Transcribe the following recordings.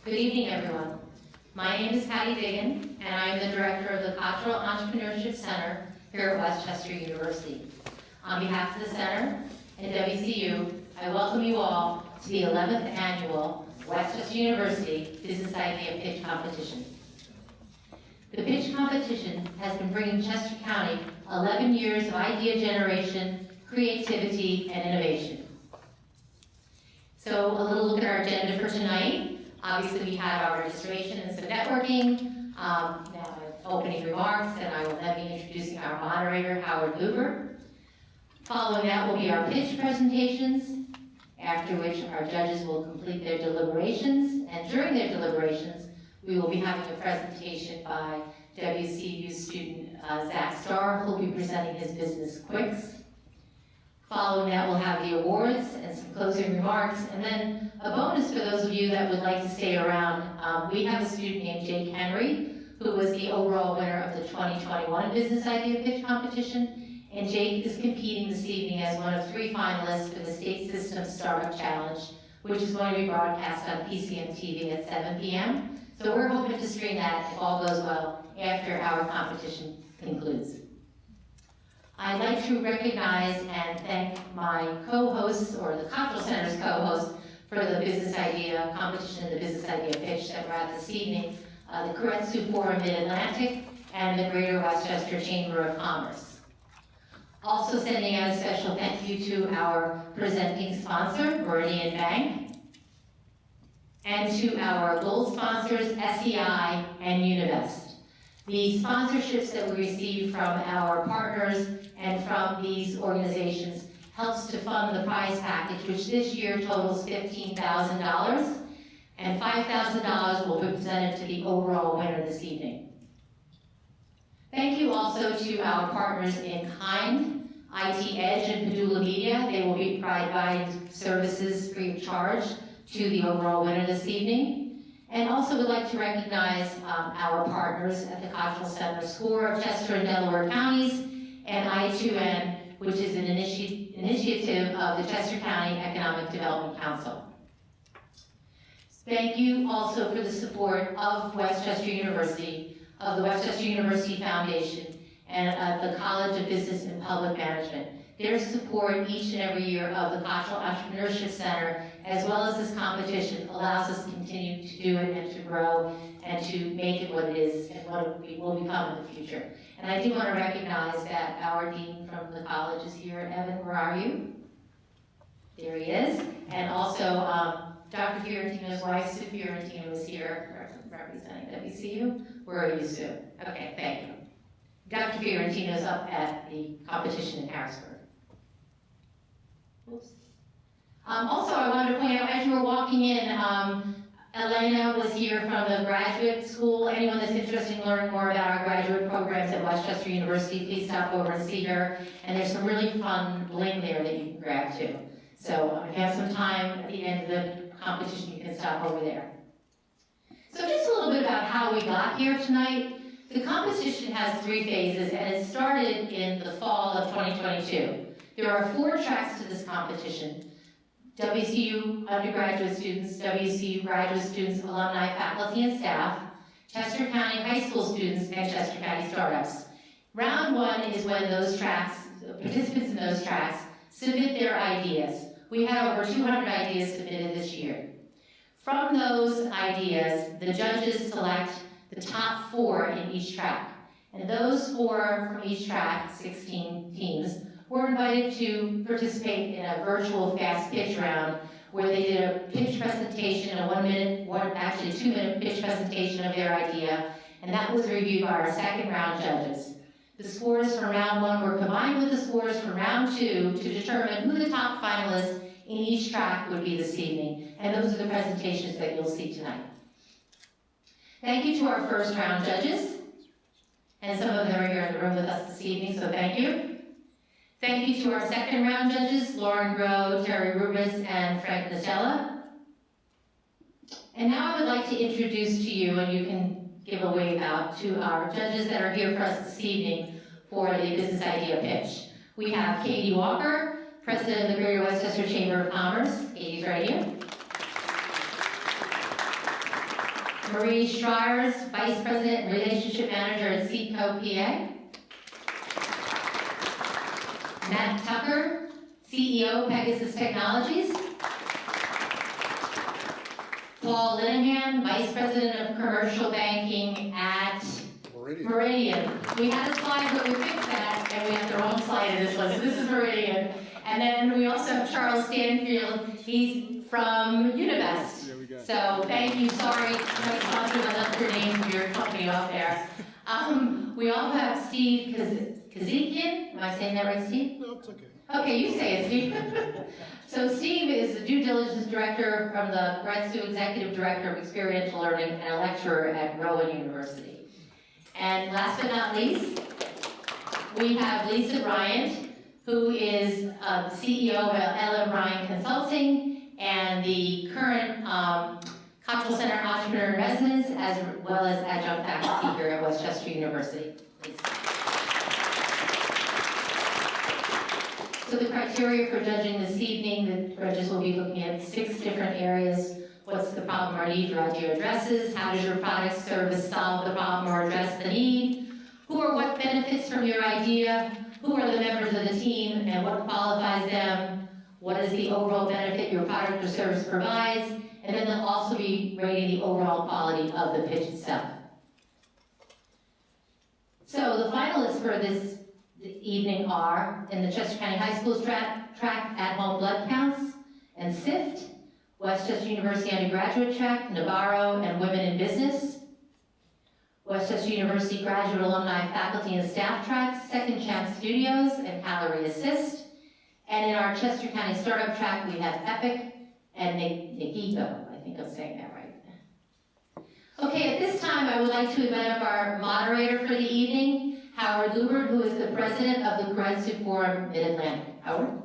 Good evening, everyone. My name is Patty Diggin, and I am the director of the Cottrell Entrepreneurship Center here at West Chester University. On behalf of the center and WCU, I welcome you all to the 11th annual West Chester University Business Idea Pitch Competition. The pitch competition has been bringing Chester County 11 years of idea generation, creativity, and innovation. So a little look at our agenda for tonight. Obviously, we have our registration and some networking, now opening remarks, and I will then be introducing our moderator, Howard Luber. Following that will be our pitch presentations, after which our judges will complete their deliberations, and during their deliberations, we will be having a presentation by WCU student Zach Starr, who will be presenting his business quicks. Following that, we'll have the awards and some closing remarks, and then a bonus for those of you that would like to stay around. We have a student named Jake Henry, who was the overall winner of the 2021 Business Idea Pitch Competition, and Jake is competing this evening as one of 3 finalists for the State System Startup Challenge, which is going to be broadcast on PCM TV at 7 p.m. So we're hoping to stream that, if all goes well, after our competition concludes. I'd like to recognize and thank my co-hosts, or the Cottrell Center's co-hosts, for the Business Idea Competition and the Business Idea Pitch that we're at this evening, the Keiretsu Forum Mid-Atlantic and the Greater Westchester Chamber of Commerce. Also sending out a special thank you to our presenting sponsor, Meridian Bank, and to our gold sponsors, SEI and Univest. The sponsorships that we receive from our partners and from these organizations helps to fund the prize package, which this year totals $15,000, and $5,000 will be presented to the overall winner this evening. Thank you also to our partners in kind, IT Edge and Padula Media. They will be providing services free of charge to the overall winner this evening. And also would like to recognize our partners at the Cottrell Center, SCORE of Chester and Delaware counties, and I2N, which is an initiative of the Chester County Economic Development Council. Thank you also for the support of West Chester University, of the West Chester University Foundation, and the College of Business and Public Management. Their support each and every year of the Cottrell Entrepreneurship Center, as well as this competition, allows us to continue to do it and to grow and to make it what it is and what it will become in the future. And I do want to recognize that our dean from the college is here. Evan, where are you? There he is. And also Dr. Fiorentino's wife, Sue Fiorentino, is here representing WCU. Where are you, Sue? Okay, thank you. Dr. Fiorentino's up at the competition in Harrisburg. Oops. Also, I wanted to point out, as you were walking in, Elena was here from the graduate school. Anyone that's interested in learning more about our graduate programs at West Chester University, please stop over and see her. And there's some really fun bling there that you can grab too. So if you have some time at the end of the competition, you can stop over there. So just a little bit about how we got here tonight. The competition has 3 phases, and it started in the fall of 2022. There are 4 tracks to this competition: WCU undergraduate students, WCU graduate students, alumni, faculty, and staff, Chester County high school students, and Chester County startups. Round 1 is when those tracks, participants in those tracks, submit their ideas. We had over 200 ideas submitted this year. From those ideas, the judges select the top 4 in each track. And those 4 from each track, 16 teams, were invited to participate in a virtual fast pitch round where they did a pitch presentation, a 2-minute pitch presentation of their idea, and that was reviewed by our second round judges. The scores from round 1 were combined with the scores from round 2 to determine who the top finalists in each track would be this evening, and those are the presentations that you'll see tonight. Thank you to our first round judges, and some of them are here in the room with us this evening, so thank you. Thank you to our second round judges, Lauren Groh, Terry Rubens, and Frank Nutella. And now I would like to introduce to you, and you can give a wave out to our judges that are here for us this evening for the Business Idea Pitch. We have Katie Walker, President of the Greater Westchester Chamber of Commerce. Katie's right here. Marie Strires, Vice President and Relationship Manager at Seedco PA. Matt Tucker, CEO, Pegasus Technologies. Paul Linehan, Vice President of Commercial Banking at Meridian. We had a slide, but we fixed that, and we have the wrong slide in this one, so this is Meridian. And then we also have Charles Stanfield, he's from Univest. There we go. So thank you, sorry, no sponsor, I left your name of your company off there. We also have Steve Kazikian, am I saying that right, Steve? No, it's okay. Okay, you say it, Steve. So Steve is the due diligence director from the Gretsu Executive Director of Experiential Learning and a lecturer at Rowan University. And last but not least, we have Lisa Bryant, who is the CEO of LM Bryant Consulting and the current Cottrell Center Entrepreneur in Residence, as well as adjunct faculty here at Westchester University. Lisa. So the criteria for judging this evening, the judges will be looking at 6 different areas. What's the problem or need your idea addresses? How does your product service solve the problem or address the need? Who or what benefits from your idea? Who are the members of the team and what qualifies them? What is the overall benefit your product or service provides? And then they'll also be rating the overall quality of the pitch itself. So the finalists for this evening are, in the Chester County High School's track at-home blood counts and SIFT, Westchester University undergraduate track, Navarro and Women in Business, Westchester University graduate alumni faculty and staff tracks, Second Chance Studios and Calorie Assist. And in our Chester County startup track, we have Epic and Nagito. I think I'm saying that right. Okay, at this time, I would like to invite up our moderator for the evening, Howard Lubert, who is the president of the Gretsu Forum Mid-Atlantic. Howard?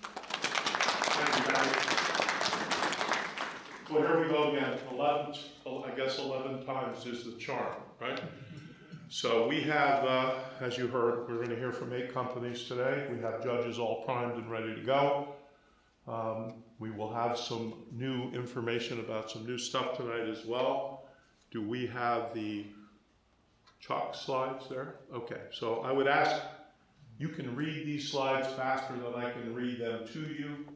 Thank you, Patty. Well, here we go again. 11 times is the charm, right? So we have, as you heard, we're going to hear from 8 companies today. We have judges all primed and ready to go. We will have some new information about some new stuff tonight as well. Do we have the chalk slides there? Okay, so I would ask, you can read these slides faster than I can read them to you.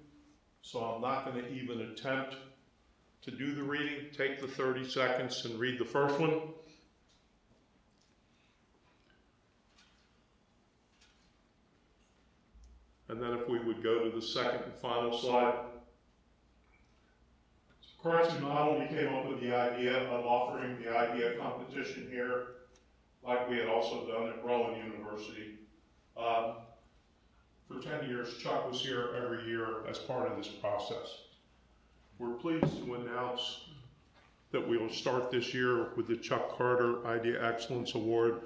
So I'm not going to even attempt to do the reading. Take the 30 seconds and read the first one. And then if we would go to the second and final slide. Currency Model, we came up with the idea of offering the idea competition here, like we had also done at Rowan University. For 10 years, Chuck was here every year as part of this process. We're pleased to announce that we will start this year with the Chuck Carter Idea Excellence Award.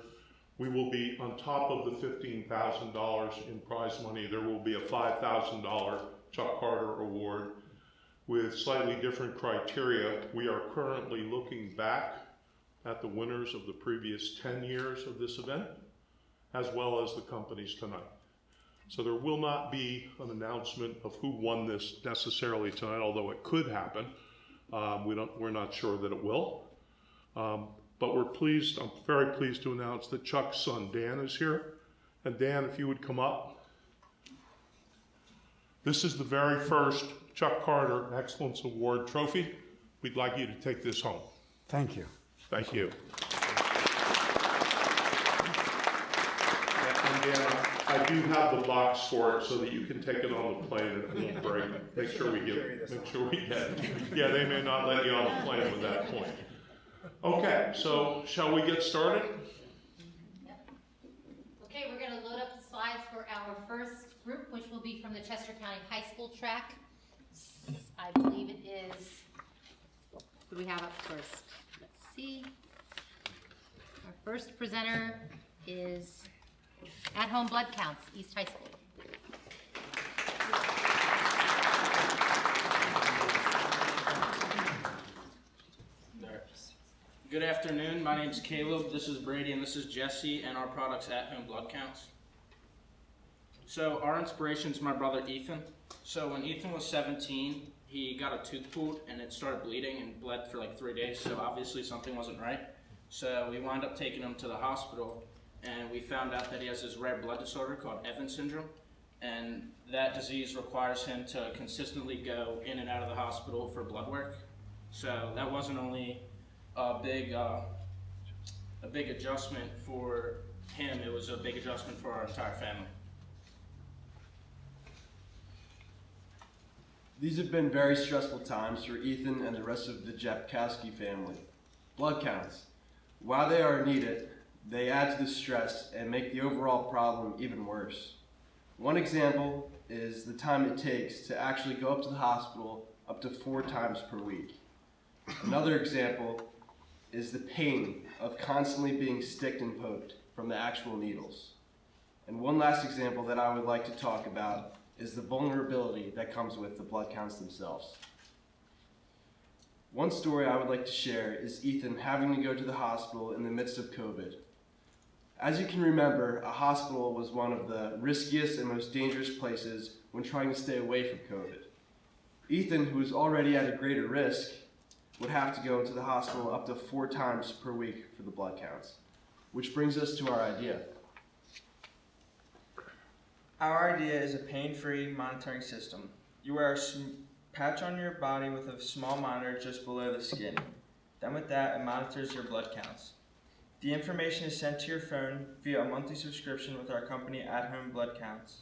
We will be on top of the $15,000 in prize money. There will be a $5,000 Chuck Carter Award with slightly different criteria. We are currently looking back at the winners of the previous 10 years of this event, as well as the companies tonight. So there will not be an announcement of who won this necessarily tonight, although it could happen. We're not sure that it will. But we're pleased, I'm very pleased to announce that Chuck's son, Dan, is here. And Dan, if you would come up. This is the very first Chuck Carter Excellence Award trophy. We'd like you to take this home. Thank you. Thank you. And Dan, I do have the box for it so that you can take it on the plane and it won't break. Make sure we get it. Yeah, they may not let you on the plane with that point. Okay, so shall we get started? Yep. Okay, we're going to load up the slides for our first group, which will be from the Chester County High School track. I believe it is, who do we have up first? Let's see. Our first presenter is At Home Blood Counts, East High School. Good afternoon, my name is Caleb, this is Brady, and this is Jesse, and our product's At Home Blood Counts. So our inspiration is my brother Ethan. So when Ethan was 17, he got a tooth pulled and it started bleeding and bled for like 3 days, so obviously something wasn't right. So we wound up taking him to the hospital, and we found out that he has this rare blood disorder called Evans syndrome, and that disease requires him to consistently go in and out of the hospital for blood work. So that wasn't only a big adjustment for him, it was a big adjustment for our entire family. These have been very stressful times for Ethan and the rest of the Jepkowski family. Blood counts. While they are needed, they add to the stress and make the overall problem even worse. One example is the time it takes to actually go up to the hospital up to 4 times per week. Another example is the pain of constantly being sticked and poked from the actual needles. And one last example that I would like to talk about is the vulnerability that comes with the blood counts themselves. One story I would like to share is Ethan having to go to the hospital in the midst of COVID. As you can remember, a hospital was one of the riskiest and most dangerous places when trying to stay away from COVID. Ethan, who was already at a greater risk, would have to go into the hospital up to 4 times per week for the blood counts. Which brings us to our idea. Our idea is a pain-free monitoring system. You wear a patch on your body with a small monitor just below the skin. Then with that, it monitors your blood counts. The information is sent to your phone via a monthly subscription with our company At Home Blood Counts.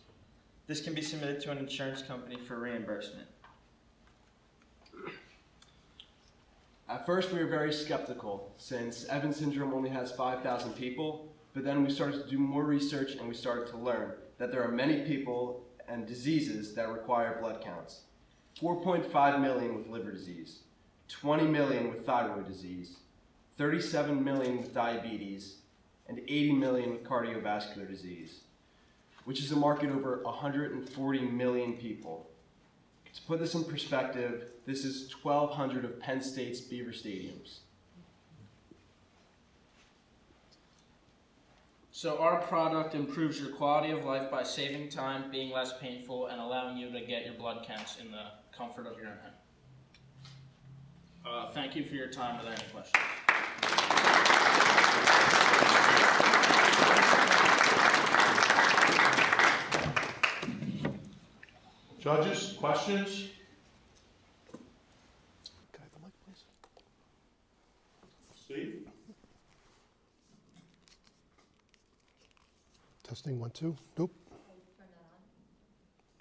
This can be submitted to an insurance company for reimbursement. At first we were very skeptical since Evans syndrome only has 5,000 people, but then we started to do more research and we started to learn that there are many people and diseases that require blood counts. 4.5 million with liver disease, 20 million with thyroid disease, 37 million with diabetes, and 80 million with cardiovascular disease, which is a market over 140 million people. To put this in perspective, this is 1,200 of Penn State's Beaver Stadiums. So our product improves your quality of life by saving time, being less painful, and allowing you to get your blood counts in the comfort of your own home. Thank you for your time. Are there any questions? Judges, questions? Steve? Testing 1, 2. Nope.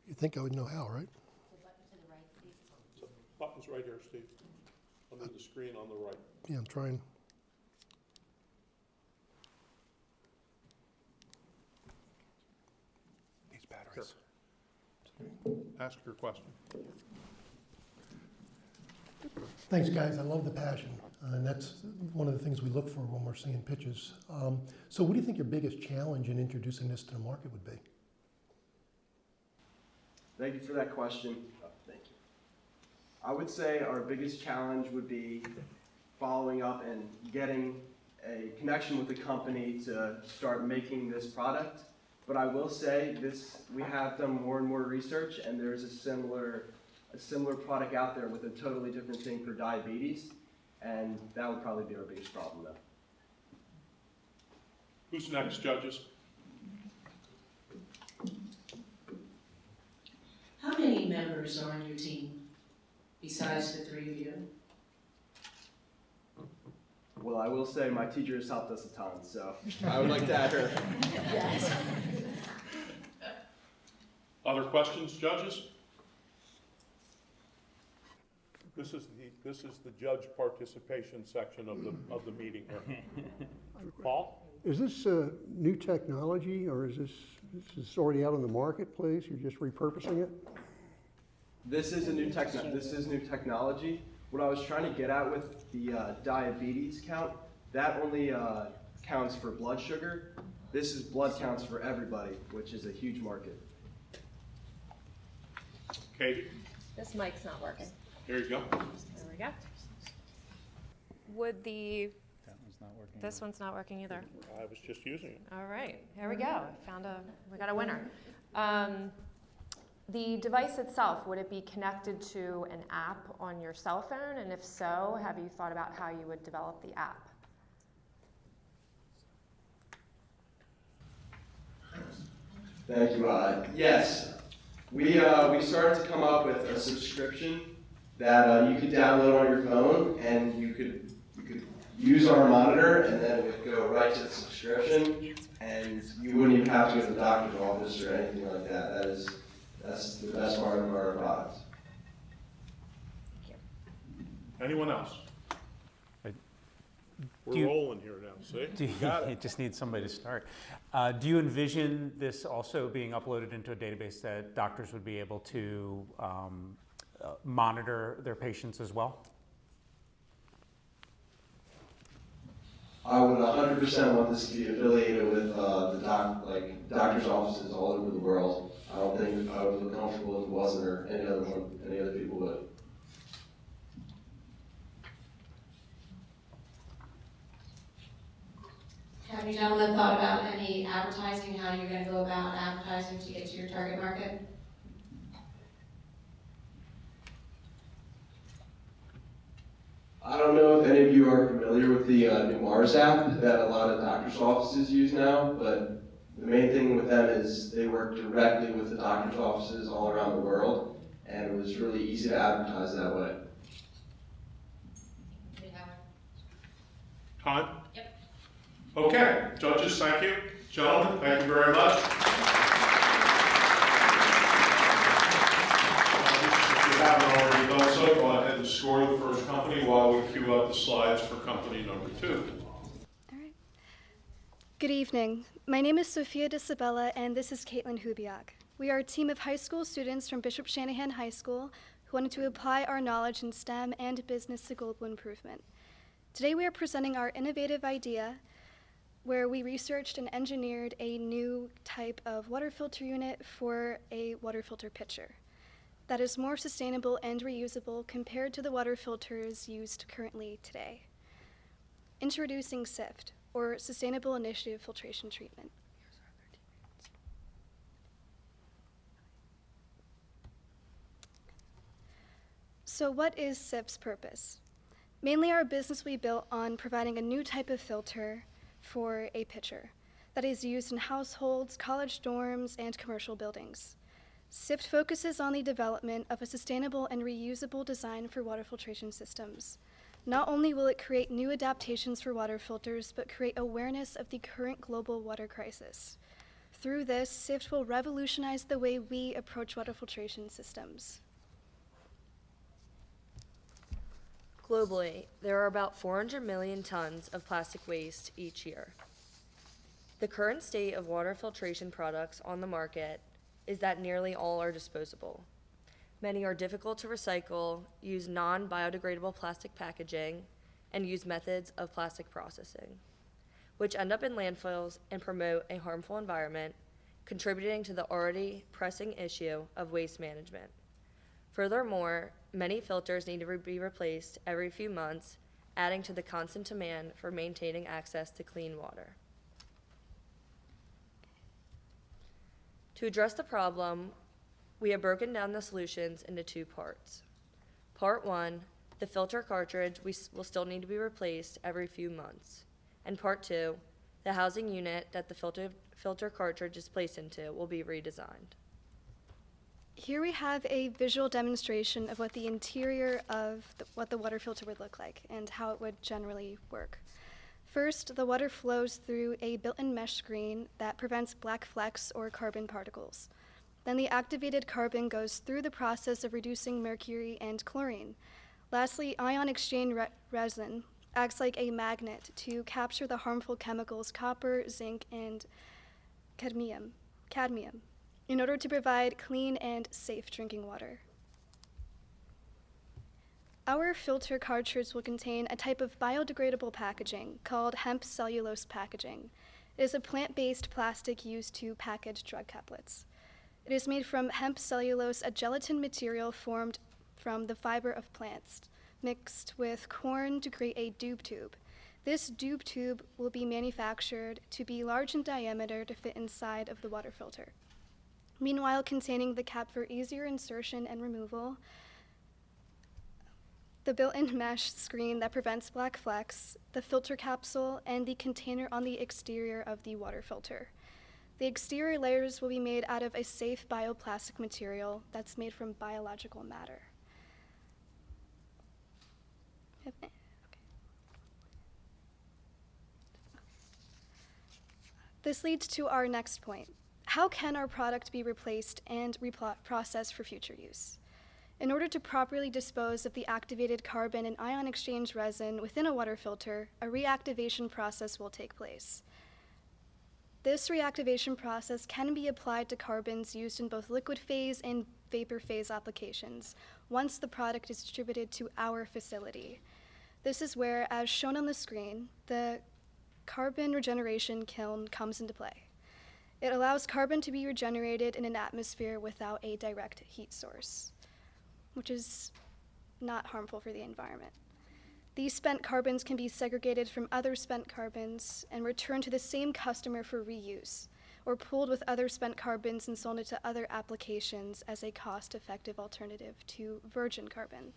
You think I would know how, right? Button's right here, Steve. Under the screen on the right. Yeah, I'm trying. Needs batteries. Ask your question. Thanks, guys. I love the passion, and that's one of the things we look for when we're seeing pitches. So what do you think your biggest challenge in introducing this to the market would be? Thank you for that question. Thank you. I would say our biggest challenge would be following up and getting a connection with the company to start making this product. But I will say this: we have done more and more research, and there's a similar product out there with a totally different thing for diabetes, and that would probably be our biggest problem, though. Who's next, judges? How many members are on your team besides the 3 of you? Well, I will say my teacher has helped us a ton, so I would like to add her. Yes. Other questions, judges? This is the judge participation section of the meeting here. Paul? Is this new technology, or is this already out on the marketplace? You're just repurposing it? This is new technology. What I was trying to get at with the diabetes count, that only counts for blood sugar. This is blood counts for everybody, which is a huge market. Katie? This mic's not working. There you go. There we go. Would the... This one's not working either. I was just using it. All right, here we go. We got a winner. The device itself, would it be connected to an app on your cell phone? And if so, have you thought about how you would develop the app? Thank you. Yes, we started to come up with a subscription that you could download on your phone, and you could use our monitor, and then it would go right to the subscription, and you wouldn't even have to go to the doctor's office or anything like that. That's the best part of our product. Anyone else? We're rolling here now, see? Got it. It just needs somebody to start. Do you envision this also being uploaded into a database that doctors would be able to monitor their patients as well? I would 100% want this to be affiliated with doctors' offices all over the world. I don't think I would feel comfortable if it wasn't, or any other people would. Have you gentlemen thought about any advertising, how you're gonna go about advertising to get to your target market? I don't know if any of you are familiar with the new Mars app that a lot of doctors' offices use now, but the main thing with them is they work directly with the doctors' offices all around the world, and it was really easy to advertise that way. Time? Yep. Okay, judges, thank you. Gentlemen, thank you very much. If you haven't already done so, go ahead and score the first company while we queue up the slides for company number 2. All right. Good evening. My name is Sophia DeSabella, and this is Caitlin Hubiak. We are a team of high school students from Bishop Shanahan High School who wanted to apply our knowledge in STEM and business to global improvement. Today we are presenting our innovative idea where we researched and engineered a new type of water filter unit for a water filter pitcher that is more sustainable and reusable compared to the water filters used currently today. Introducing SIFT, or Sustainable Initiative Filtration Treatment. So what is SIFT's purpose? Mainly our business will be built on providing a new type of filter for a pitcher that is used in households, college dorms, and commercial buildings. SIFT focuses on the development of a sustainable and reusable design for water filtration systems. Not only will it create new adaptations for water filters, but create awareness of the current global water crisis. Through this, SIFT will revolutionize the way we approach water filtration systems. Globally, there are about 400 million tons of plastic waste each year. The current state of water filtration products on the market is that nearly all are disposable. Many are difficult to recycle, use non-biodegradable plastic packaging, and use methods of plastic processing, which end up in landfills and promote a harmful environment, contributing to the already pressing issue of waste management. Furthermore, many filters need to be replaced every few months, adding to the constant demand for maintaining access to clean water. To address the problem, we have broken down the solutions into 2 parts. Part 1, the filter cartridge will still need to be replaced every few months. And Part 2, the housing unit that the filter cartridge is placed into will be redesigned. Here we have a visual demonstration of what the interior of what the water filter would look like and how it would generally work. First, the water flows through a built-in mesh screen that prevents black flecks or carbon particles. Then the activated carbon goes through the process of reducing mercury and chlorine. Lastly, ion exchange resin acts like a magnet to capture the harmful chemicals copper, zinc, and cadmium in order to provide clean and safe drinking water. Our filter cartridge will contain a type of biodegradable packaging called hemp cellulose packaging. It is a plant-based plastic used to package drug caplets. It is made from hemp cellulose, a gelatin material formed from the fiber of plants, mixed with corn to create a doob tube. This doob tube will be manufactured to be large in diameter to fit inside of the water filter. meanwhile containing the cap for easier insertion and removal, the built-in mesh screen that prevents black flecks, the filter capsule, and the container on the exterior of the water filter. The exterior layers will be made out of a safe bioplastic material that's made from biological matter. Okay. This leads to our next point. How can our product be replaced and reprocessed for future use? In order to properly dispose of the activated carbon and ion exchange resin within a water filter, a reactivation process will take place. This reactivation process can be applied to carbons used in both liquid phase and vapor phase applications once the product is distributed to our facility. This is where, as shown on the screen, the carbon regeneration kiln comes into play. It allows carbon to be regenerated in an atmosphere without a direct heat source, which is not harmful for the environment. These spent carbons can be segregated from other spent carbons and returned to the same customer for reuse, or pooled with other spent carbons and sold into other applications as a cost-effective alternative to virgin carbon.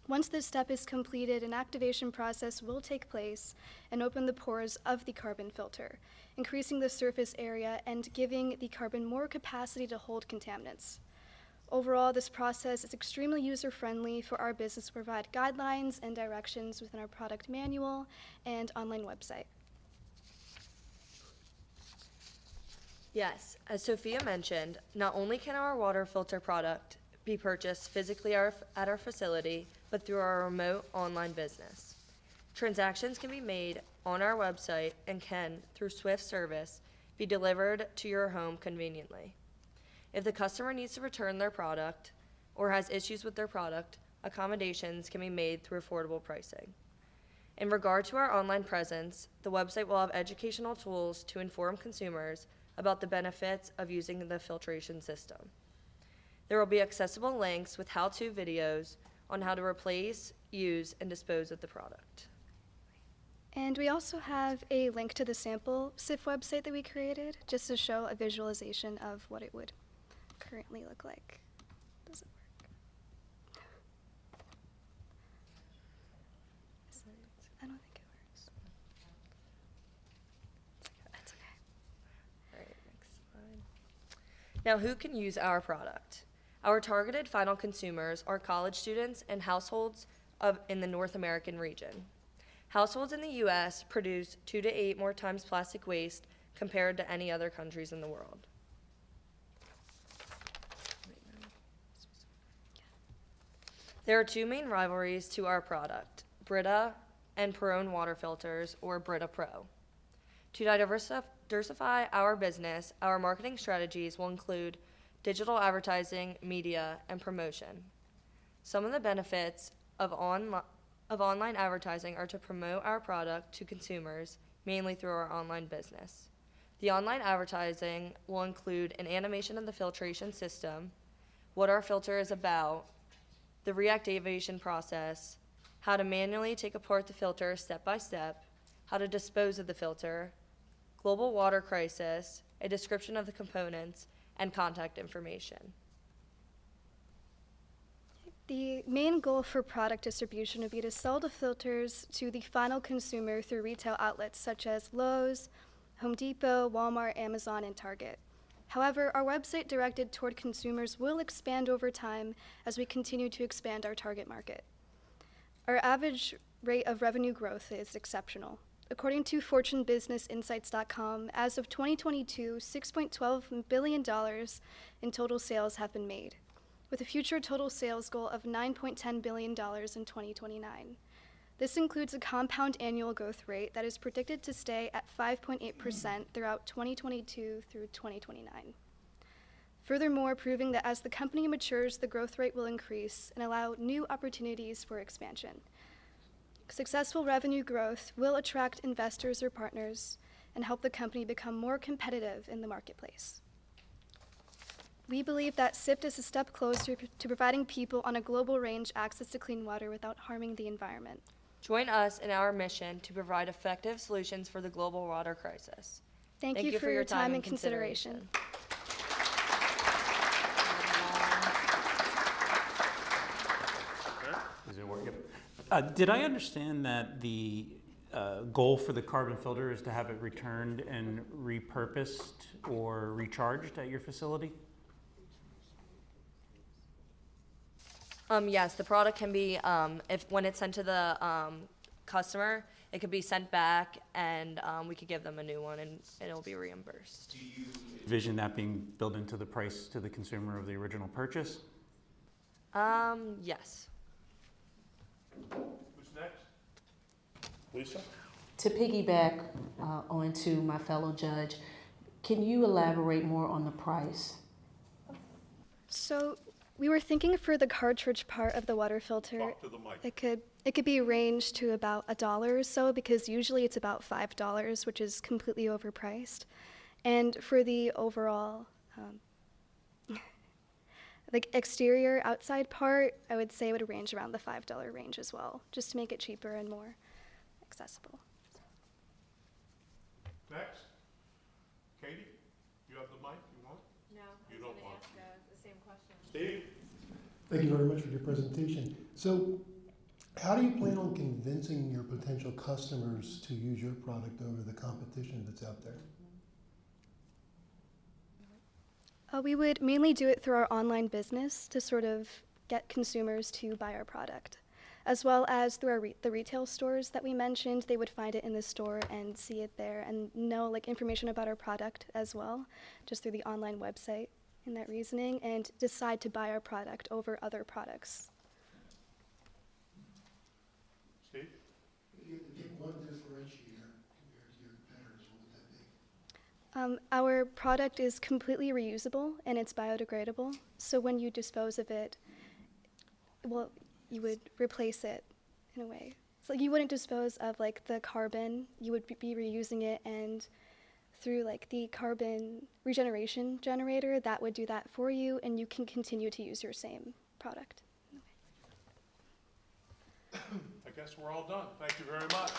Once this step is completed, an activation process will take place and open the pores of the carbon filter, increasing the surface area and giving the carbon more capacity to hold contaminants. Overall, this process is extremely user-friendly for our business to provide guidelines and directions within our product manual and online website. Yes, as Sophia mentioned, not only can our water filter product be purchased physically at our facility, but through our remote online business. Transactions can be made on our website and can, through Swift service, be delivered to your home conveniently. If the customer needs to return their product or has issues with their product, accommodations can be made through affordable pricing. In regard to our online presence, the website will have educational tools to inform consumers about the benefits of using the filtration system. There will be accessible links with how-to videos on how to replace, use, and dispose of the product. And we also have a link to the sample SIF website that we created, just to show a visualization of what it would currently look like. Does it work? I don't think it works. That's okay. All right, next slide. Now, who can use our product? Our targeted final consumers are college students and households in the North American region. Households in the U.S. produce 2 to 8 more times plastic waste compared to any other countries in the world. There are 2 main rivalries to our product, Brita and Perone water filters, or Brita Pro. To diversify our business, our marketing strategies will include digital advertising, media, and promotion. Some of the benefits of online advertising are to promote our product to consumers, mainly through our online business. The online advertising will include an animation of the filtration system, what our filter is about, the reactivation process, how to manually take apart the filter step by step, how to dispose of the filter, global water crisis, a description of the components, and contact information. The main goal for product distribution would be to sell the filters to the final consumer through retail outlets such as Lowe's, Home Depot, Walmart, Amazon, and Target. However, our website directed toward consumers will expand over time as we continue to expand our target market. Our average rate of revenue growth is exceptional. According to FortuneBusinessInsights.com, as of 2022, $6.12 billion in total sales have been made, with a future total sales goal of $9.10 billion in 2029. This includes a compound annual growth rate that is predicted to stay at 5.8% throughout 2022 through 2029. Furthermore, proving that as the company matures, the growth rate will increase and allow new opportunities for expansion. Successful revenue growth will attract investors or partners and help the company become more competitive in the marketplace. We believe that SIPT is a step closer to providing people on a global range access to clean water without harming the environment. Join us in our mission to provide effective solutions for the global water crisis. Thank you for your time and consideration. board. Yep. Did I understand that the goal for the carbon filter is to have it returned and repurposed or recharged at your facility? Yes, the product can be, when it's sent to the customer, it could be sent back and we could give them a new one and it'll be reimbursed. Do you envision that being built into the price to the consumer of the original purchase? Yes. Who's next? Lisa? To piggyback onto my fellow judge, can you elaborate more on the price? So we were thinking for the cartridge part of the water filter, Talk to the mic. it could be ranged to about $1 or so, because usually it's about $5, which is completely overpriced. And for the overall like exterior outside part, I would say it would range around the $5 range as well, just to make it cheaper and more accessible. Next. Katie, you have the mic, you want? No, You don't want the same question. Steve? Thank you very much for your presentation. So how do you plan on convincing your potential customers to use your product over the competition that's out there? We would mainly do it through our online business to sort of get consumers to buy our product, as well as through our the retail stores that we mentioned. They would find it in the store and see it there and know like information about our product as well, just through the online website in that reasoning, and decide to buy our product over other products. Steve? If you had to pick one differentiator compared to your competitors, what would that be? Our product is completely reusable and it's biodegradable. So when you dispose of it, well, you would replace it in a way. So you wouldn't dispose of like the carbon, you would be reusing it, and through like the carbon regeneration generator, that would do that for you, and you can continue to use your same product. I guess we're all done. Thank you very much.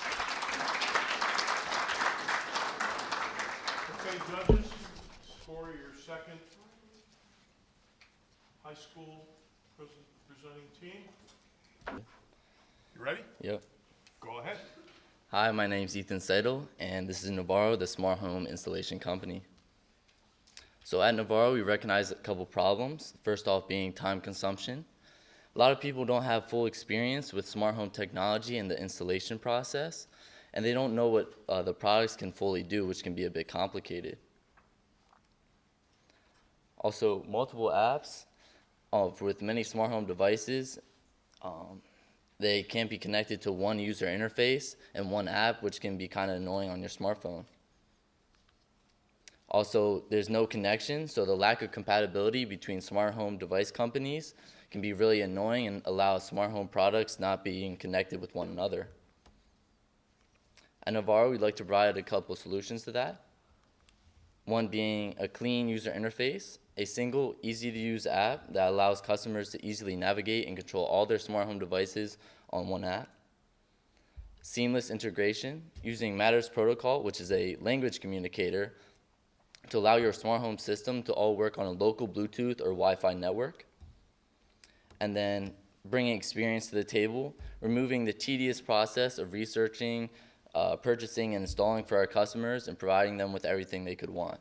Okay, judges, for your second high school presenting team. You ready? Yep. Go ahead. Hi, my name's Ethan Seidel, and this is Navarro, the smart home installation company. So at Navarro, we recognize a couple problems. First off being time consumption. A lot of people don't have full experience with smart home technology and the installation process, and they don't know what the products can fully do, which can be a bit complicated. Also, multiple apps with many smart home devices, they can't be connected to one user interface and one app, which can be kind of annoying on your smartphone. Also, there's no connection, so the lack of compatibility between smart home device companies can be really annoying and allow smart home products not being connected with one another. At Navarro, we'd like to provide a couple solutions to that. One being a clean user interface, a single, easy-to-use app that allows customers to easily navigate and control all their smart home devices on one app. Seamless integration, using Matters Protocol, which is a language communicator, to allow your smart home system to all work on a local Bluetooth or Wi-Fi network. And then bringing experience to the table, removing the tedious process of researching, purchasing and installing for our customers, and providing them with everything they could want.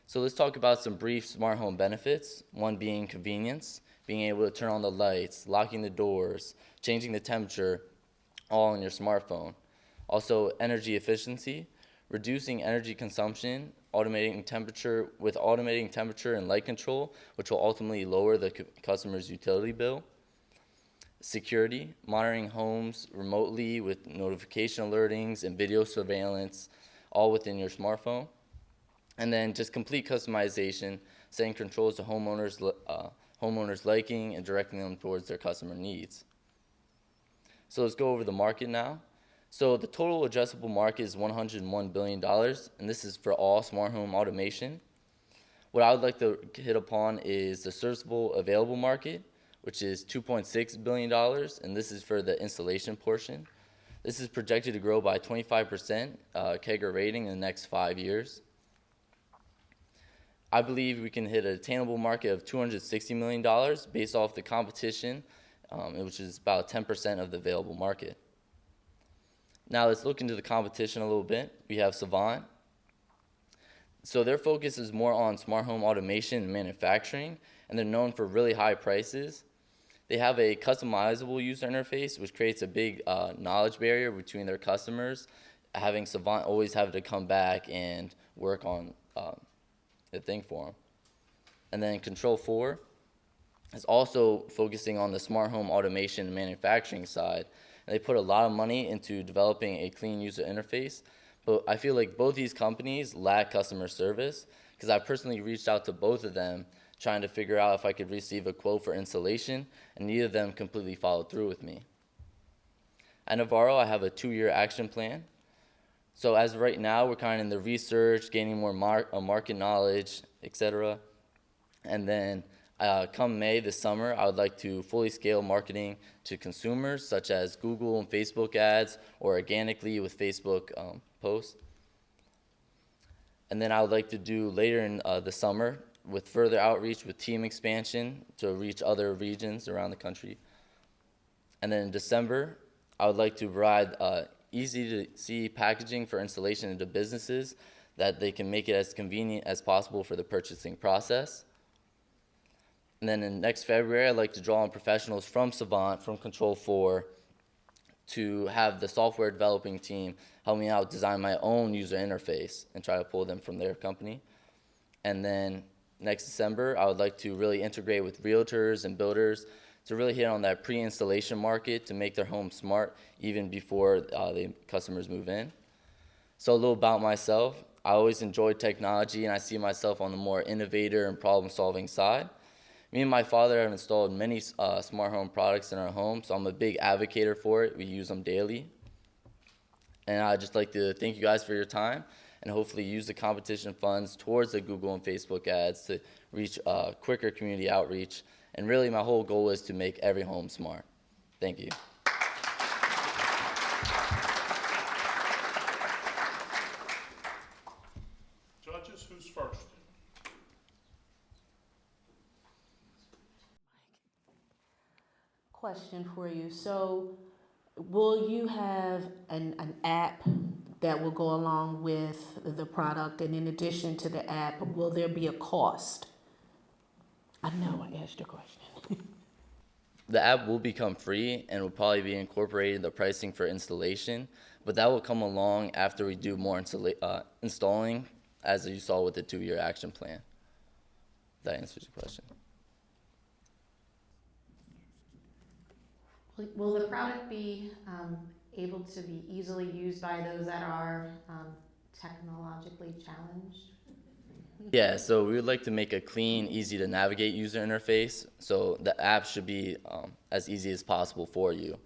So let's talk about some brief smart home benefits, one being convenience, being able to turn on the lights, locking the doors, changing the temperature, all on your smartphone. Also, energy efficiency, reducing energy consumption, automating temperature and light control, which will ultimately lower the customer's utility bill. Security, monitoring homes remotely with notification alertings and video surveillance, all within your smartphone. And then just complete customization, setting controls to homeowners' liking and directing them towards their customer needs. So let's go over the market now. So the total addressable market is $101 billion, and this is for all smart home automation. What I would like to hit upon is the serviceable available market, which is $2.6 billion, and this is for the installation portion. This is projected to grow by 25% CAGR rating in the next 5 years. I believe we can hit an attainable market of $260 million based off the competition which is about 10% of the available market. Now let's look into the competition a little bit. We have Savant. So their focus is more on smart home automation and manufacturing, and they're known for really high prices. They have a customizable user interface, which creates a big knowledge barrier between their customers, having Savant always have to come back and work on the thing for them. And then Control 4 is also focusing on the smart home automation and manufacturing side. And they put a lot of money into developing a clean user interface, but I feel like both these companies lack customer service, because I personally reached out to both of them trying to figure out if I could receive a quote for installation, and neither of them completely followed through with me. At Navarro, I have a 2-year action plan. So as of right now, we're kind of in the research, gaining more market knowledge, etc. And then come May this summer, I would like to fully scale marketing to consumers, such as Google and Facebook ads, or organically with Facebook posts. And then I would like to do later in the summer with further outreach with team expansion to reach other regions around the country. And then in December, I would like to provide easy-to-see packaging for installation into businesses that they can make it as convenient as possible for the purchasing process. And then in next February, I'd like to draw on professionals from Savant, from Control 4, to have the software developing team help me out design my own user interface and try to pull them from their company. And then next December, I would like to really integrate with realtors and builders to really hit on that pre-installation market to make their home smart even before the customers move in. So a little about myself. I always enjoyed technology, and I see myself on the more innovator and problem-solving side. Me and my father have installed many smart home products in our home, so I'm a big advocate for it. We use them daily. And I'd just like to thank you guys for your time, and hopefully use the competition funds towards the Google and Facebook ads to reach quicker community outreach. And really, my whole goal is to make every home smart. Thank you. Judges, who's first? Question for you. So, will you have an app that will go along with the product, and in addition to the app, will there be a cost? I know I asked your question. The app will become free and will probably be incorporated in the pricing for installation, but that will come along after we do more installing, as you saw with the 2-year action plan. That answers your question. Will the product be able to be easily used by those that are technologically challenged? Yeah, so we would like to make a clean, easy to navigate user interface. So the app should be as easy as possible for you.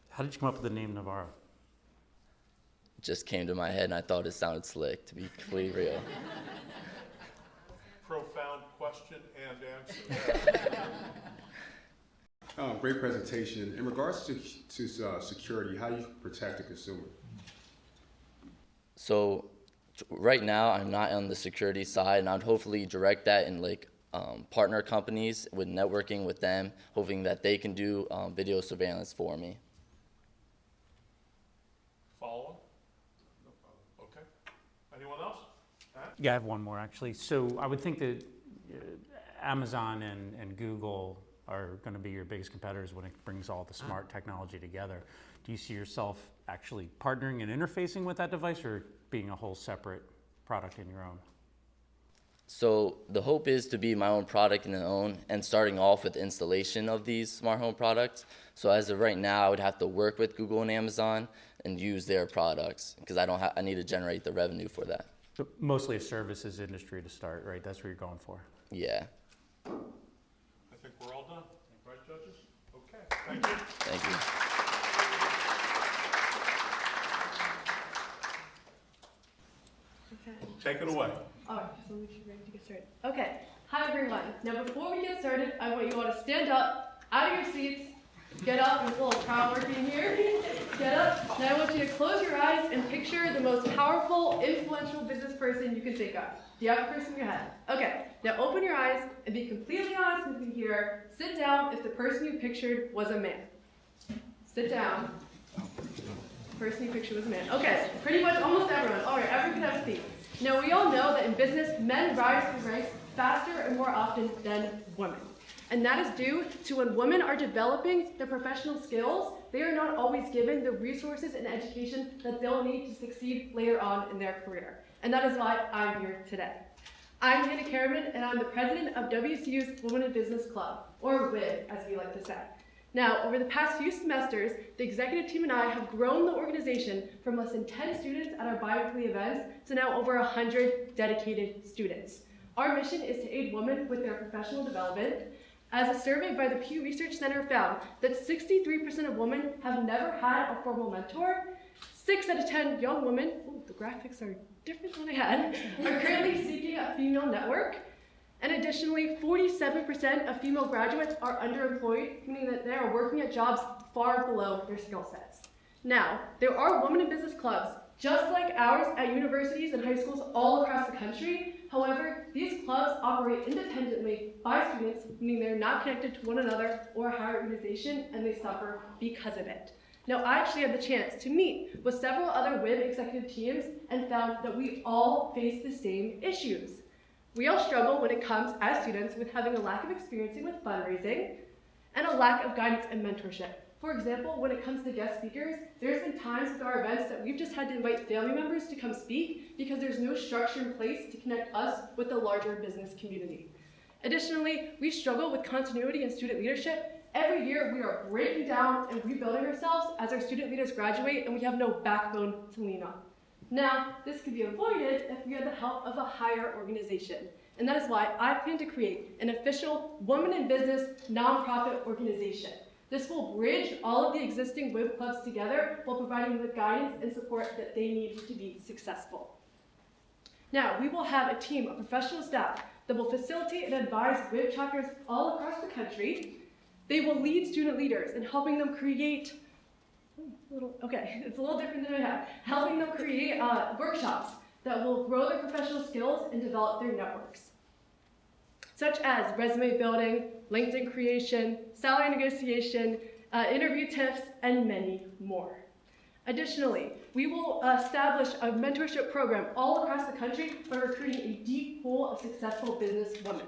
How did you come up with the name Navarro? It just came to my head and I thought it sounded slick, to be completely real. Profound question and answer. Great presentation. In regards to security, how do you protect the consumer? So right now, I'm not on the security side, and I'd hopefully direct that in partner companies with networking with them, hoping that they can do video surveillance for me. Follow? No problem. Okay. Anyone else? Yeah, I have one more actually. So I would think that Amazon and Google are going to be your biggest competitors when it brings all the smart technology together. Do you see yourself actually partnering and interfacing with that device, or being a whole separate product in your own? So the hope is to be my own product and starting off with installation of these smart home products. So as of right now, I would have to work with Google and Amazon and use their products, because I need to generate the revenue for that. So mostly a services industry to start, right? That's what you're going for. Yeah. I think we're all done. Right, judges? Okay. Thank you. Thank you. Okay. Take it away. All right, so we should ready to get started. Okay. Hi, everyone. Now, before we get started, I want you all to stand up, out of your seats, Get up, there's a little crowd working here. Get up. Now I want you to close your eyes and picture the most powerful, influential business person you can think of. Do you have a person in your head? Okay. Now open your eyes and be completely honest with me here. Sit down if the person you pictured was a man. Sit down. The person you pictured was a man. Okay, pretty much almost everyone. All right, everyone can have a seat. Now we all know that in business, men rise through ranks faster and more often than women. And that is due to when women are developing their professional skills, they are not always given the resources and education that they'll need to succeed later on in their career. And that is why I'm here today. I'm Hannah Karaman, and I'm the president of WCU's Women in Business Club, or WIB, as we like to say. Now, over the past few semesters, the executive team and I have grown the organization from less than 10 students at our bi-weekly events to now over 100 dedicated students. Our mission is to aid women with their professional development. As a survey by the Pew Research Center found that 63% of women have never had a formal mentor. 6 out of 10 young women, the graphics are different than I had, are currently seeking a female network. And additionally, 47% of female graduates are underemployed, meaning that they are working at jobs far below their skill sets. Now, there are women in business clubs, just like ours at universities and high schools all across the country. However, these clubs operate independently by students, meaning they're not connected to one another or a higher organization, and they suffer because of it. Now, I actually had the chance to meet with several other WIB executive teams and found that we all face the same issues. We all struggle when it comes, as students, with having a lack of experience with fundraising and a lack of guidance and mentorship. For example, when it comes to guest speakers, there's been times with our events that we've just had to invite family members to come speak because there's no structure in place to connect us with the larger business community. Additionally, we struggle with continuity in student leadership. Every year, we are breaking down and rebuilding ourselves as our student leaders graduate, and we have no backbone to lean on. Now, this could be avoided if we had the help of a higher organization. And that is why I plan to create an official Women in Business nonprofit organization. This will bridge all of the existing WIB clubs together while providing the guidance and support that they need to be successful. Now, we will have a team of professional staff that will facilitate and advise WIB chapters all across the country. They will lead student leaders in helping them create it's a little different than I had. Helping them create workshops that will grow their professional skills and develop their networks, such as resume building, LinkedIn creation, salary negotiation, interview tips, and many more. Additionally, we will establish a mentorship program all across the country by recruiting a deep pool of successful business women.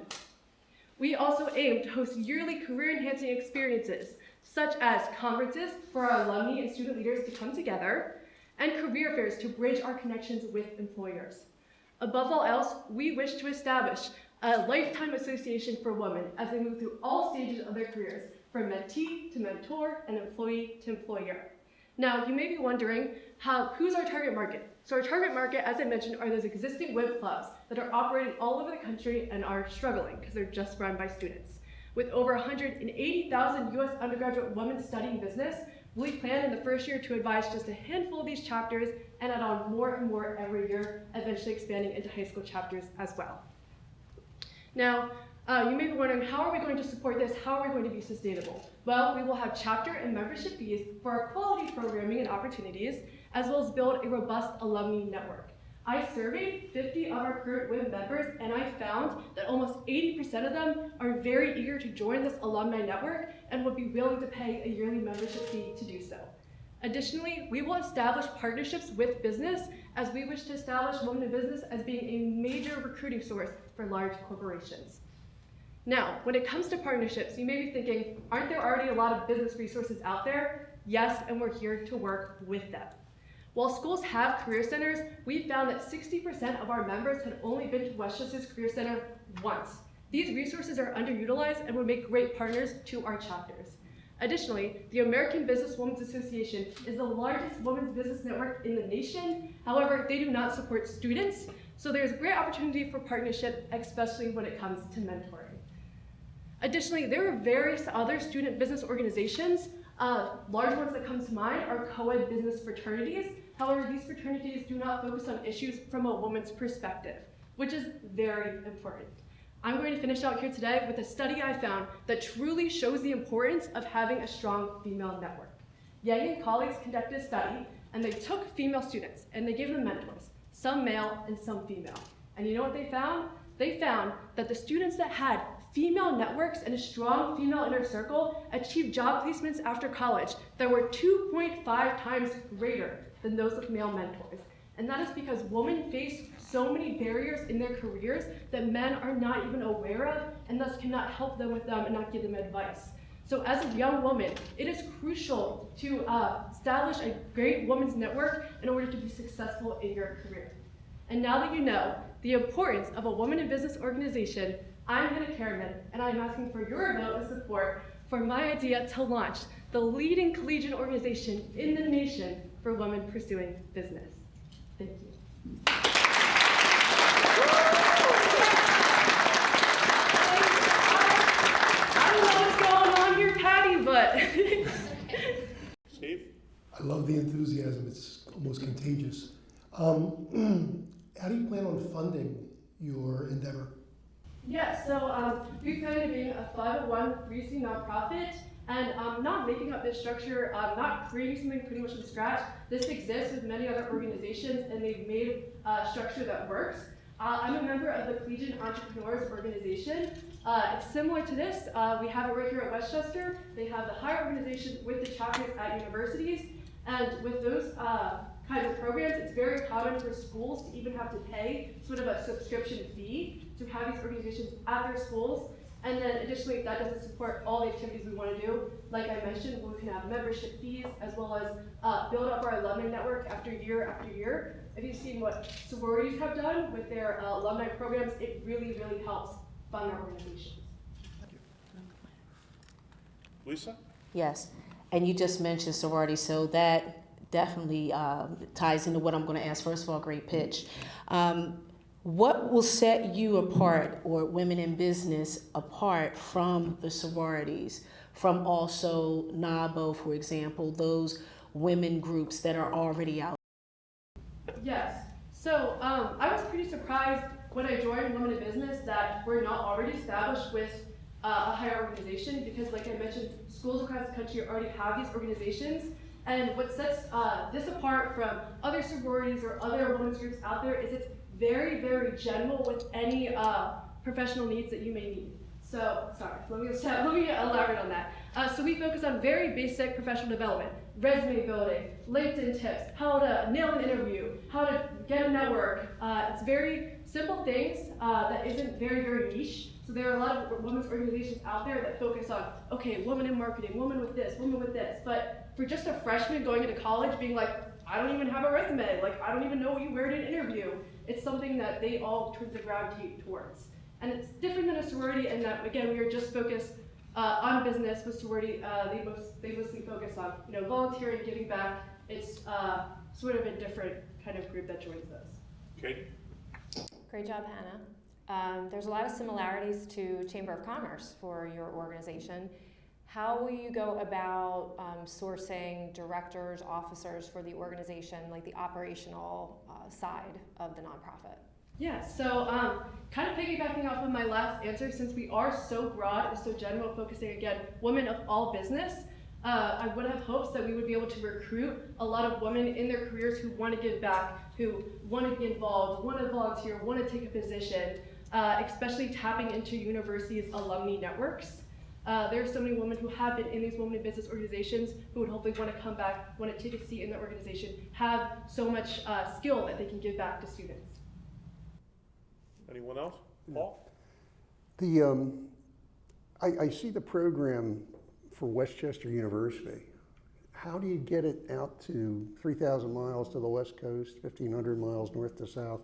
We also aim to host yearly career-enhancing experiences, such as conferences for our alumni and student leaders to come together, and career fairs to bridge our connections with employers. Above all else, we wish to establish a lifetime association for women as they move through all stages of their careers, from mentee to mentor and employee to employer. Now, you may be wondering, who's our target market? So our target market, as I mentioned, are those existing WIB clubs that are operating all over the country and are struggling because they're just run by students. With over 180,000 U.S. undergraduate women studying business, we plan in the first year to advise just a handful of these chapters and add on more and more every year, eventually expanding into high school chapters as well. Now, you may be wondering, how are we going to support this? How are we going to be sustainable? Well, we will have chapter and membership fees for our quality programming and opportunities, as well as build a robust alumni network. I surveyed 50 of our current WIB members, and I found that almost 80% of them are very eager to join this alumni network and would be willing to pay a yearly membership fee to do so. Additionally, we will establish partnerships with business, as we wish to establish Women in Business as being a major recruiting source for large corporations. Now, when it comes to partnerships, you may be thinking, aren't there already a lot of business resources out there? Yes, and we're here to work with them. While schools have career centers, we found that 60% of our members had only been to Westchester's Career Center once. These resources are underutilized and would make great partners to our chapters. Additionally, the American Businesswomen's Association is the largest women's business network in the nation. However, they do not support students, so there's great opportunity for partnership, especially when it comes to mentoring. Additionally, there are various other student business organizations. Large ones that come to mind are co-ed business fraternities. However, these fraternities do not focus on issues from a woman's perspective, which is very important. I'm going to finish out here today with a study I found that truly shows the importance of having a strong female network. Yang and colleagues conducted a study, and they took female students and they gave them mentors, some male and some female. And you know what they found? They found that the students that had female networks and a strong female inner circle achieved job placements after college that were 2.5 times greater than those with male mentors. And that is because women face so many barriers in their careers that men are not even aware of and thus cannot help them with them and not give them advice. So as a young woman, it is crucial to establish a great women's network in order to be successful in your career. And now that you know the importance of a woman in business organization, I'm Hannah Kerriman, and I'm asking for your vote of support for my idea to launch the leading collegiate organization in the nation for women pursuing business. Thank you. I don't know what's going on here, Patty, but Steve? I love the enthusiasm, it's almost contagious. How do you plan on funding your endeavor? yeah, so we plan to being a 501(c)(3) nonprofit, and not making up this structure, not creating something pretty much from scratch. This exists with many other organizations, and they've made a structure that works. I'm a member of the Collegiate Entrepreneurs Organization. It's similar to this. We have it right here at Westchester. They have the higher organization with the chapters at universities. And with those kinds of programs, it's very common for schools to even have to pay sort of a subscription fee to have these organizations at their schools. And then additionally, that doesn't support all the activities we want to do. Like I mentioned, we can have membership fees as well as build up our alumni network after year. If you've seen what sororities have done with their alumni programs, it really, really helps fund their organizations. Lisa? Yes, and you just mentioned sorority, so that definitely ties into what I'm going to ask. First of all, great pitch. What will set you apart, or women in business apart from the sororities, from also NAWBO, for example, those women groups that are already out? Yes. So I was pretty surprised when I joined Women in Business that we're not already established with a higher organization, because like I mentioned, schools across the country already have these organizations. And what sets this apart from other sororities or other women's groups out there is it's very, very general with any professional needs that you may need. So, sorry, let me elaborate on that. So we focus on very basic professional development, resume building, LinkedIn tips, how to nail an interview, how to get a network. It's very simple things that isn't very, very niche. So there are a lot of women's organizations out there that focus on, okay, women in marketing, women with this, women with this. But for just a freshman going into college being like, I don't even have a resume, like I don't even know what you wear to an interview, it's something that they all tend to gravitate towards. And it's different than a sorority in that, again, we are just focused on business. With sorority, they mostly focus on volunteering, giving back. It's sort of a different kind of group that joins us. Kate? Great job, Hannah. There's a lot of similarities to Chamber of Commerce for your organization. How will you go about sourcing directors, officers for the organization, like the operational side of the nonprofit? Yeah, so kind of piggybacking off of my last answer, since we are so broad and so general, focusing again, women of all business, I would have hopes that we would be able to recruit a lot of women in their careers who want to give back, who want to be involved, want to volunteer, want to take a position, especially tapping into universities' alumni networks. There are so many women who have been in these women in business organizations who would hopefully want to come back, want to take a seat in the organization, have so much skill that they can give back to students. Anyone else? Paul? I see the program for Westchester University. How do you get it out to 3,000 miles to the West Coast, 1,500 miles north to south?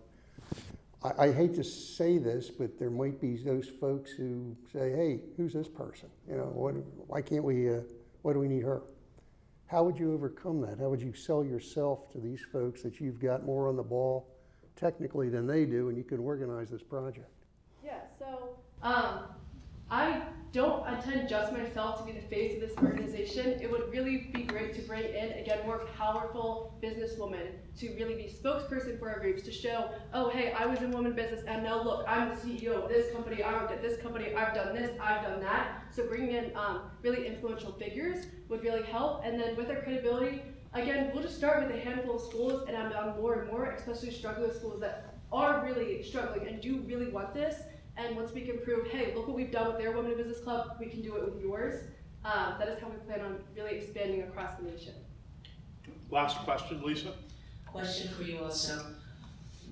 I hate to say this, but there might be those folks who say, hey, who's this person? Why can't we, why do we need her? How would you overcome that? How would you sell yourself to these folks that you've got more on the ball technically than they do, and you can organize this project? Yeah, so I don't intend just myself to be the face of this organization. It would really be great to bring in, again, more powerful businesswomen to really be spokesperson for our groups, to show, oh, hey, I was in women business, and now look, I'm the CEO of this company, I worked at this company, I've done this, I've done that. So bringing in really influential figures would really help. And then with our credibility, again, we'll just start with a handful of schools, and I'm on more and more, especially struggling schools that are really struggling and do really want this. And once we can prove, hey, look what we've done with their Women in Business Club, we can do it with yours. That is how we plan on really expanding across the nation. Last question, Lisa. Question for you also.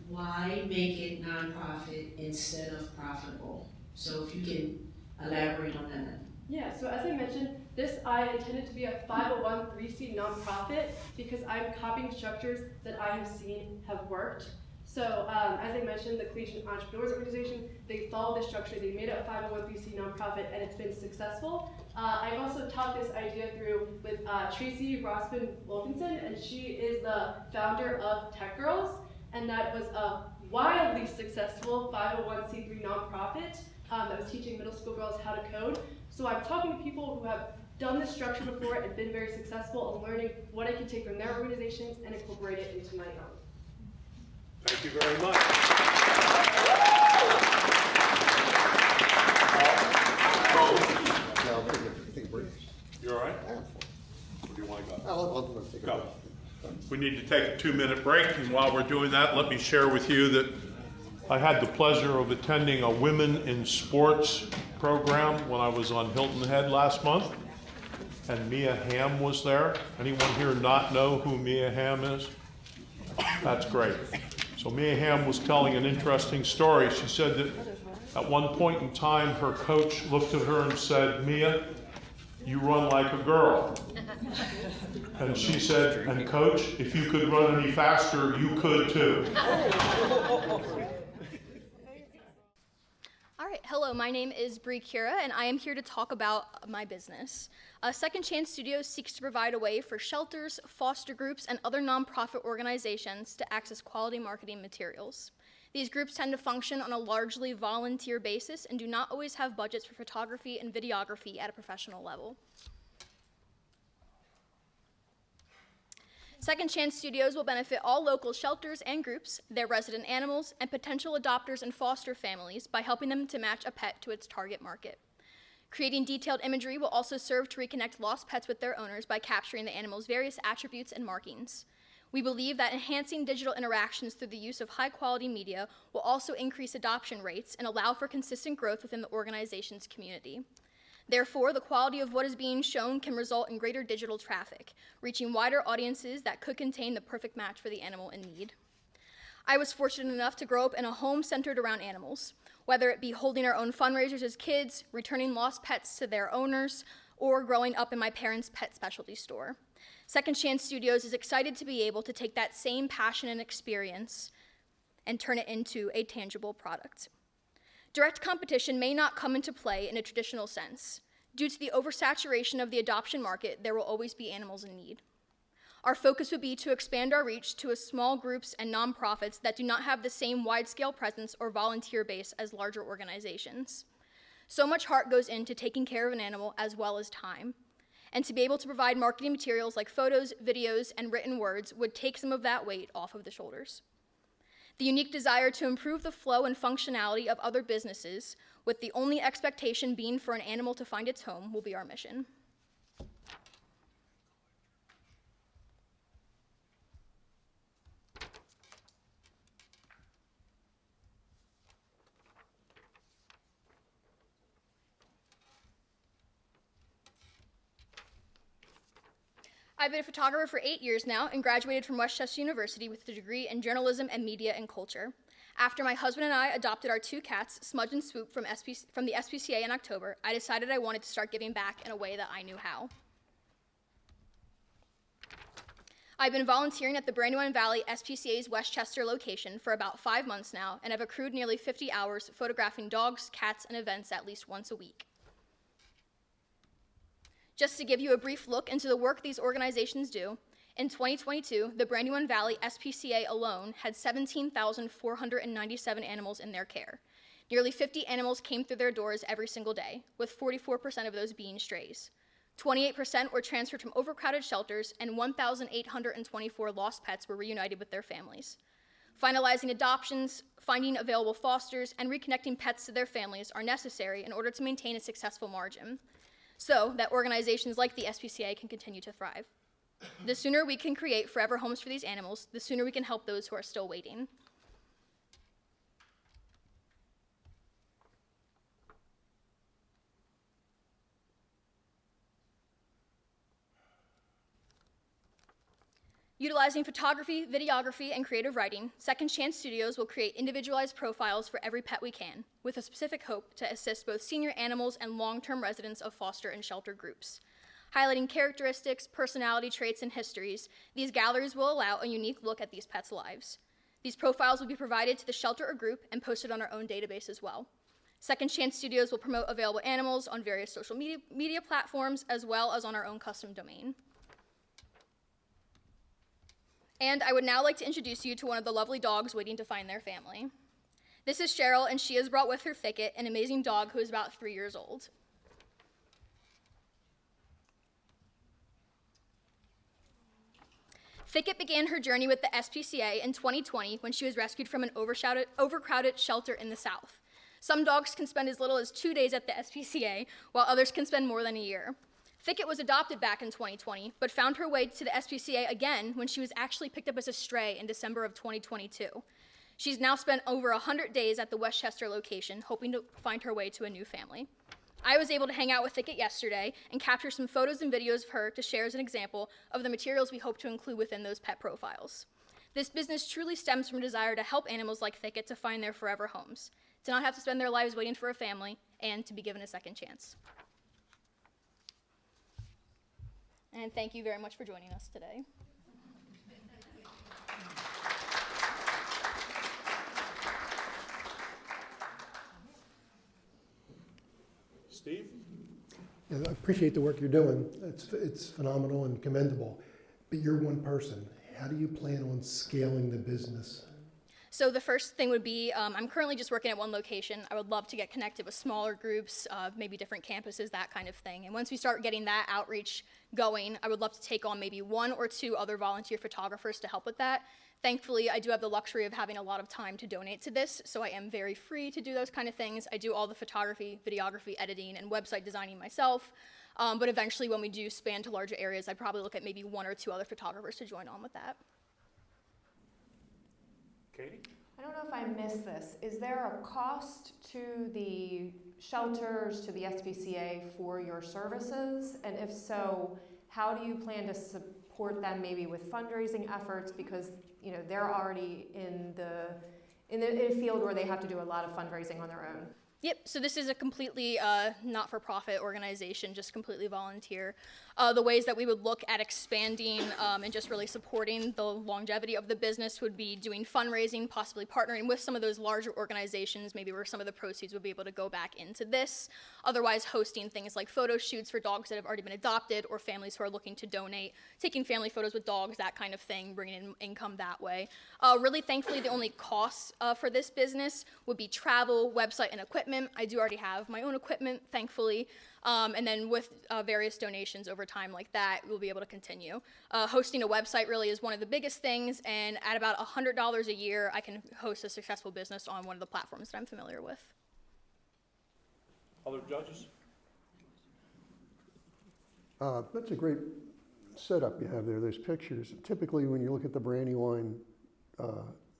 Why make it nonprofit instead of profitable? So if you can elaborate on that. Yeah, so as I mentioned, I intended to be a 501(c) nonprofit because I'm copying structures that I have seen have worked. So as I mentioned, the Collegiate Entrepreneurs Organization, they followed this structure, they made it a 501(c) nonprofit, and it's been successful. I've also taught this idea through with Tracy Rossman Wilkinson, and she is the founder of Tech Girls, and that was a wildly successful 501(c)(3) nonprofit that was teaching middle school girls how to code. So I'm talking to people who have done this structure before and been very successful and learning what I can take from their organizations and incorporate it into my own. Thank you very much. You all right? Or do you want to go? I'll take a Go. We need to take a 2-minute break, and while we're doing that, let me share with you that I had the pleasure of attending a Women in Sports program when I was on Hilton Head last month, and Mia Hamm was there. Anyone here not know who Mia Hamm is? That's great. So Mia Hamm was telling an interesting story. She said that at one point in time, her coach looked at her and said, "Mia, you run like a girl." And she said, "And coach, if you could run any faster, you could too." All right, hello, my name is Bree Kira, and I am here to talk about my business. Second Chance Studios seeks to provide a way for shelters, foster groups, and other nonprofit organizations to access quality marketing materials. These groups tend to function on a largely volunteer basis and do not always have budgets for photography and videography at a professional level. Second Chance Studios will benefit all local shelters and groups, their resident animals, and potential adopters and foster families by helping them to match a pet to its target market. Creating detailed imagery will also serve to reconnect lost pets with their owners by capturing the animal's various attributes and markings. We believe that enhancing digital interactions through the use of high-quality media will also increase adoption rates and allow for consistent growth within the organization's community. Therefore, the quality of what is being shown can result in greater digital traffic, reaching wider audiences that could contain the perfect match for the animal in need. I was fortunate enough to grow up in a home centered around animals, whether it be holding our own fundraisers as kids, returning lost pets to their owners, or growing up in my parents' pet specialty store. Second Chance Studios is excited to be able to take that same passion and experience and turn it into a tangible product. Direct competition may not come into play in a traditional sense. Due to the oversaturation of the adoption market, there will always be animals in need. Our focus would be to expand our reach to small groups and nonprofits that do not have the same wide-scale presence or volunteer base as larger organizations. So much heart goes into taking care of an animal as well as time. And to be able to provide marketing materials like photos, videos, and written words would take some of that weight off of the shoulders. The unique desire to improve the flow and functionality of other businesses, with the only expectation being for an animal to find its home, will be our mission. I've been a photographer for 8 years now and graduated from West Chester University with a degree in journalism and media and culture. After my husband and I adopted our 2 cats, Smudge and Swoop, from the SPCA in October, I decided I wanted to start giving back in a way that I knew how. I've been volunteering at the Brandywine Valley SPCA's West Chester location for about 5 months now and have accrued nearly 50 hours photographing dogs, cats, and events at least once a week. Just to give you a brief look into the work these organizations do, in 2022, the Brandywine Valley SPCA alone had 17,497 animals in their care. Nearly 50 animals came through their doors every single day, with 44% of those being strays. 28% were transferred from overcrowded shelters, and 1,824 lost pets were reunited with their families. Finalizing adoptions, finding available fosters, and reconnecting pets to their families are necessary in order to maintain a successful margin, so that organizations like the SPCA can continue to thrive. The sooner we can create forever homes for these animals, the sooner we can help those who are still waiting. Utilizing photography, videography, and creative writing, Second Chance Studios will create individualized profiles for every pet we can, with a specific hope to assist both senior animals and long-term residents of foster and shelter groups. Highlighting characteristics, personality traits, and histories, these galleries will allow a unique look at these pets' lives. These profiles will be provided to the shelter or group and posted on our own database as well. Second Chance Studios will promote available animals on various social media platforms, as well as on our own custom domain. And I would now like to introduce you to one of the lovely dogs waiting to find their family. This is Cheryl, and she has brought with her Thicket, an amazing dog who is about 3 years old. Thicket began her journey with the SPCA in 2020 when she was rescued from an overcrowded shelter in the South. Some dogs can spend as little as 2 days at the SPCA, while others can spend more than a year. Thicket was adopted back in 2020, but found her way to the SPCA again when she was actually picked up as a stray in December of 2022. She's now spent over 100 days at the Westchester location, hoping to find her way to a new family. I was able to hang out with Thicket yesterday and capture some photos and videos of her to share as an example of the materials we hope to include within those pet profiles. This business truly stems from a desire to help animals like Thicket to find their forever homes, to not have to spend their lives waiting for a family, and to be given a second chance. And thank you very much for joining us today. Steve? Yeah, I appreciate the work you're doing. It's phenomenal and commendable. But you're one person. How do you plan on scaling the business? So the first thing would be, I'm currently just working at one location. I would love to get connected with smaller groups, maybe different campuses, that kind of thing. And once we start getting that outreach going, I would love to take on maybe 1 or 2 other volunteer photographers to help with that. Thankfully, I do have the luxury of having a lot of time to donate to this, so I am very free to do those kind of things. I do all the photography, videography, editing, and website designing myself. But eventually, when we do span to larger areas, I'd probably look at maybe 1 or 2 other photographers to join on with that. Katie? I don't know if I missed this. Is there a cost to the shelters, to the SPCA for your services? And if so, how do you plan to support them maybe with fundraising efforts? Because they're already in a field where they have to do a lot of fundraising on their own. Yep, so this is a completely not-for-profit organization, just completely volunteer. The ways that we would look at expanding and just really supporting the longevity of the business would be doing fundraising, possibly partnering with some of those larger organizations, maybe where some of the proceeds would be able to go back into this. Otherwise, hosting things like photo shoots for dogs that have already been adopted or families who are looking to donate, taking family photos with dogs, that kind of thing, bringing in income that way. Really, thankfully, the only costs for this business would be travel, website, and equipment. I do already have my own equipment, thankfully. And then with various donations over time like that, we'll be able to continue. Hosting a website really is one of the biggest things, and at about $100 a year, I can host a successful business on one of the platforms that I'm familiar with. Other judges? That's a great setup you have there, those pictures. Typically, when you look at the Brandywine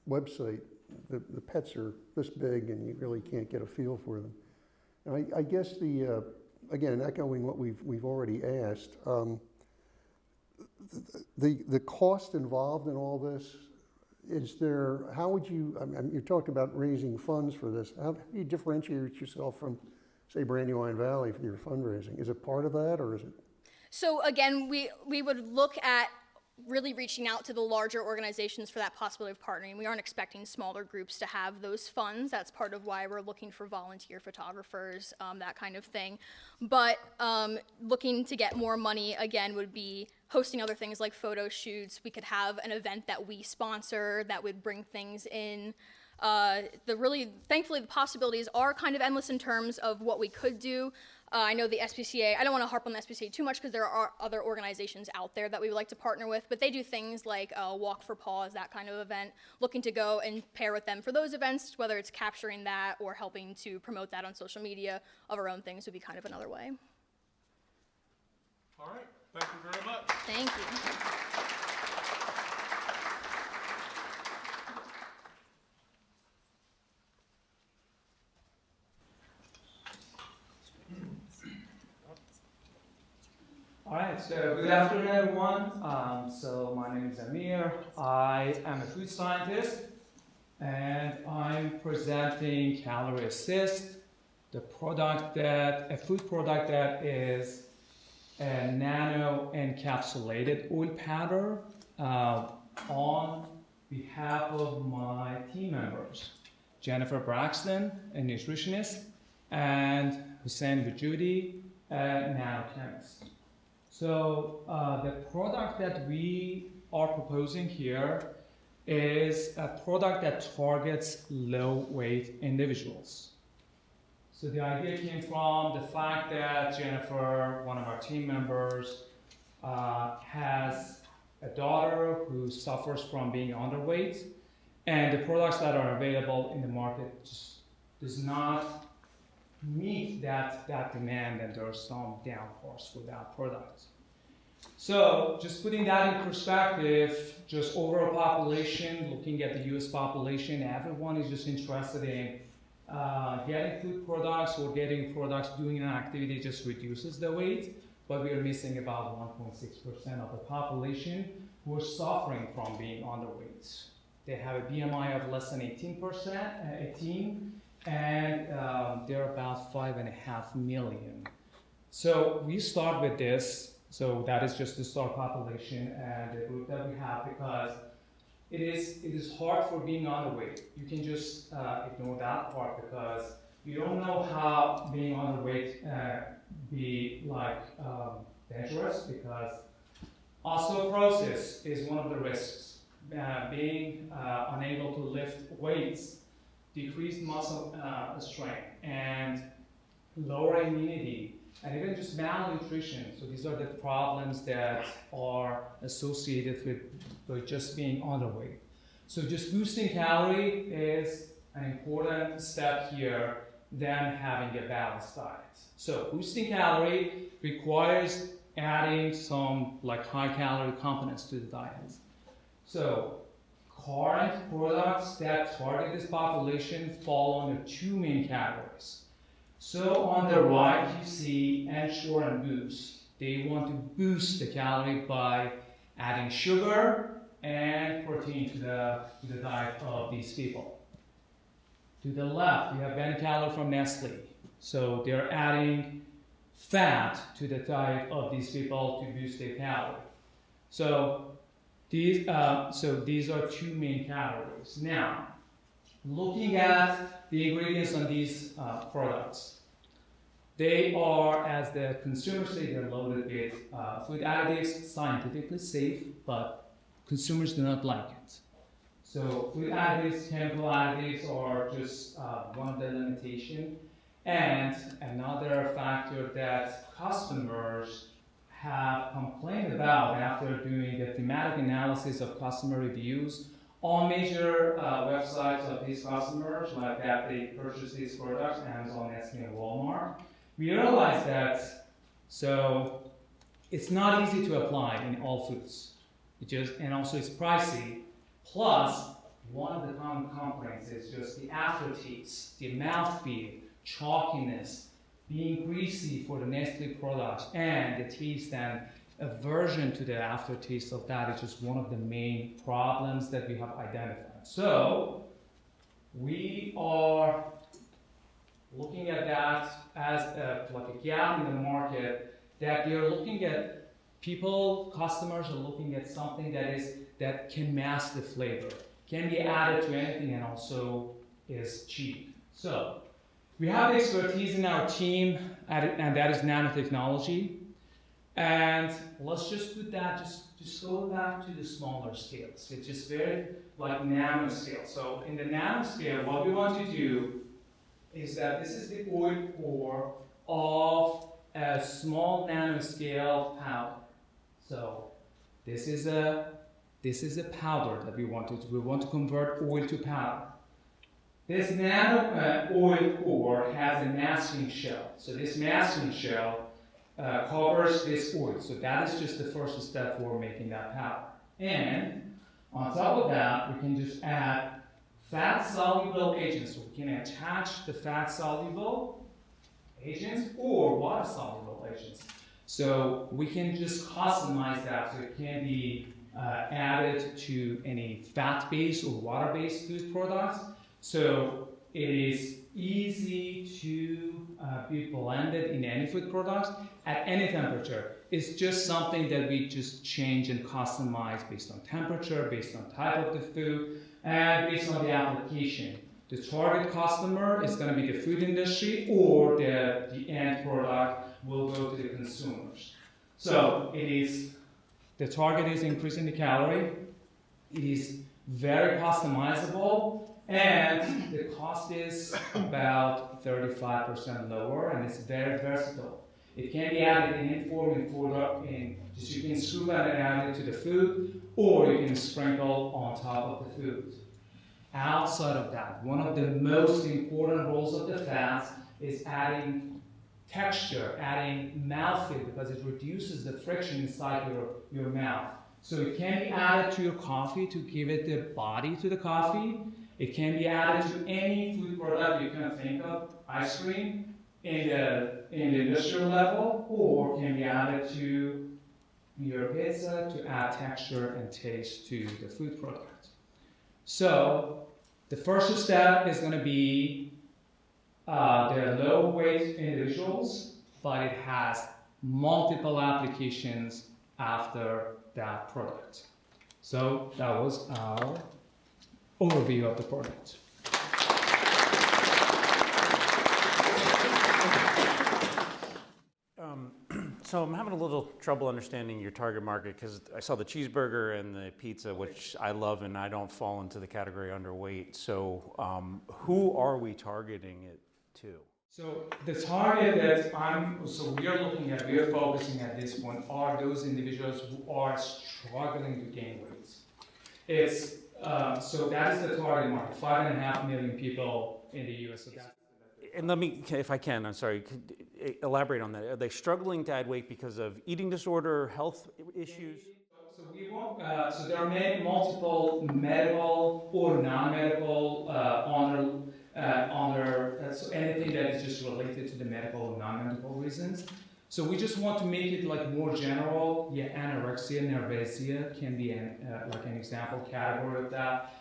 website, the pets are this big and you really can't get a feel for them. And I guess again, echoing what we've already asked, the cost involved in all this, how would you, you talked about raising funds for this, how do you differentiate yourself from, say, Brandywine Valley for your fundraising? Is it part of that, or is it? So again, we would look at really reaching out to the larger organizations for that possibility of partnering. We aren't expecting smaller groups to have those funds. That's part of why we're looking for volunteer photographers, that kind of thing. But looking to get more money, again, would be hosting other things like photo shoots. We could have an event that we sponsor that would bring things in. Thankfully, the possibilities are kind of endless in terms of what we could do. I know the SPCA, I don't want to harp on the SPCA too much because there are other organizations out there that we would like to partner with, but they do things like Walk for Paws, that kind of event, looking to go and pair with them for those events, whether it's capturing that or helping to promote that on social media of our own things would be kind of another way. All right, thank you very much. Thank you. All right, so good afternoon, everyone. So my name is Amir. I am a food scientist, and I'm presenting Calorie Assist, a food product that is a nano encapsulated oil powder on behalf of my team members, Jennifer Braxton, a nutritionist, and Hussein Vujudi, a nanochemist. So the product that we are proposing here is a product that targets low-weight individuals. So the idea came from the fact that Jennifer, one of our team members, has a daughter who suffers from being underweight, and the products that are available in the market just does not meet that demand, and there are some downforce with that product. So just putting that in perspective, just overall population, looking at the US population, everyone is just interested in getting food products or getting products doing an activity just reduces the weight, but we are missing about 1.6% of the population who are suffering from being underweight. They have a BMI of less than 18, and they're about 5.5 million. So we start with this. So that is just the start population and the group that we have, because it is hard for being underweight. You can just ignore that part because you don't know how being underweight be dangerous, because osteoporosis is one of the risks. Being unable to lift weights, decreased muscle strength, and lower immunity, and even just malnutrition. So these are the problems that are associated with just being underweight. So just boosting calorie is an important step here than having a balanced diet. So boosting calorie requires adding some high calorie components to the diet. So current products that target this population fall under two main categories. So on the right, you see Ensure and Boost. They want to boost the calorie by adding sugar and protein to the diet of these people. To the left, you have Bencalor from Nestle. So they're adding fat to the diet of these people to boost their calorie. So these are two main categories. Now, looking at the ingredients on these products, they are, as the consumers say, they're loaded with food additives, scientifically safe, but consumers do not like it. So food additives, chemical additives are just one of the limitations. And another factor that customers have complained about after doing the thematic analysis of customer reviews on major websites of these customers, like that they purchase these products, Amazon, Nestle, and Walmart, we realized that it's not easy to apply in all foods. And also it's pricey. Plus, one of the common complaints is just the aftertaste, the mouthfeel, chalkiness, being greasy for the Nestle products, and the taste and aversion to the aftertaste of that is just one of the main problems that we have identified. So we are looking at that as a gap in the market, that we are looking at customers are looking at something that can mask the flavor, can be added to anything, and also is cheap. So we have expertise in our team, and that is nanotechnology. And let's just put that, just go back to the smaller scales. It's just very like nano scale. So in the nano scale, what we want to do is that this is the oil core of a small nanoscale powder. So this is a powder that we want to convert oil to powder. This nano oil core has a masking shell. So this masking shell covers this oil. So that is just the first step for making that powder. And on top of that, we can just add fat-soluble agents. So we can attach the fat-soluble agents or water-soluble agents. So we can just customize that so it can be added to any fat-based or water-based food products. So it is easy to be blended in any food products at any temperature. It's just something that we just change and customize based on temperature, based on type of the food, and based on the application. The target customer is going to be the food industry, or the end product will go to the consumers. So the target is increasing the calorie. It is very customizable, and the cost is about 35% lower, and it's very versatile. It can be added in any form, just you can scoop it and add it to the food, or you can sprinkle on top of the food. Outside of that, one of the most important roles of the fats is adding texture, adding mouthfeel, because it reduces the friction inside your mouth. So it can be added to your coffee to give it the body to the coffee. It can be added to any food product you can think of, ice cream, in the industrial level, or can be added to your pizza to add texture and taste to the food product. So the first step is going to be the low weight individuals, but it has multiple applications after that product. So that was our overview of the product. So I'm having a little trouble understanding your target market because I saw the cheeseburger and the pizza, which I love, and I don't fall into the category underweight. So who are we targeting it to? So the target we are focusing at this point are those individuals who are struggling to gain weight. It's so that is the target market, 5.5 million people in the U.S. So that's And let me, if I can, I'm sorry, elaborate on that. Are they struggling to add weight because of eating disorder, health issues? So there are multiple medical or non-medical so anything that is just related to the medical or non-medical reasons. So we just want to make it like more general. Yeah, anorexia nervosa can be like an example category of that,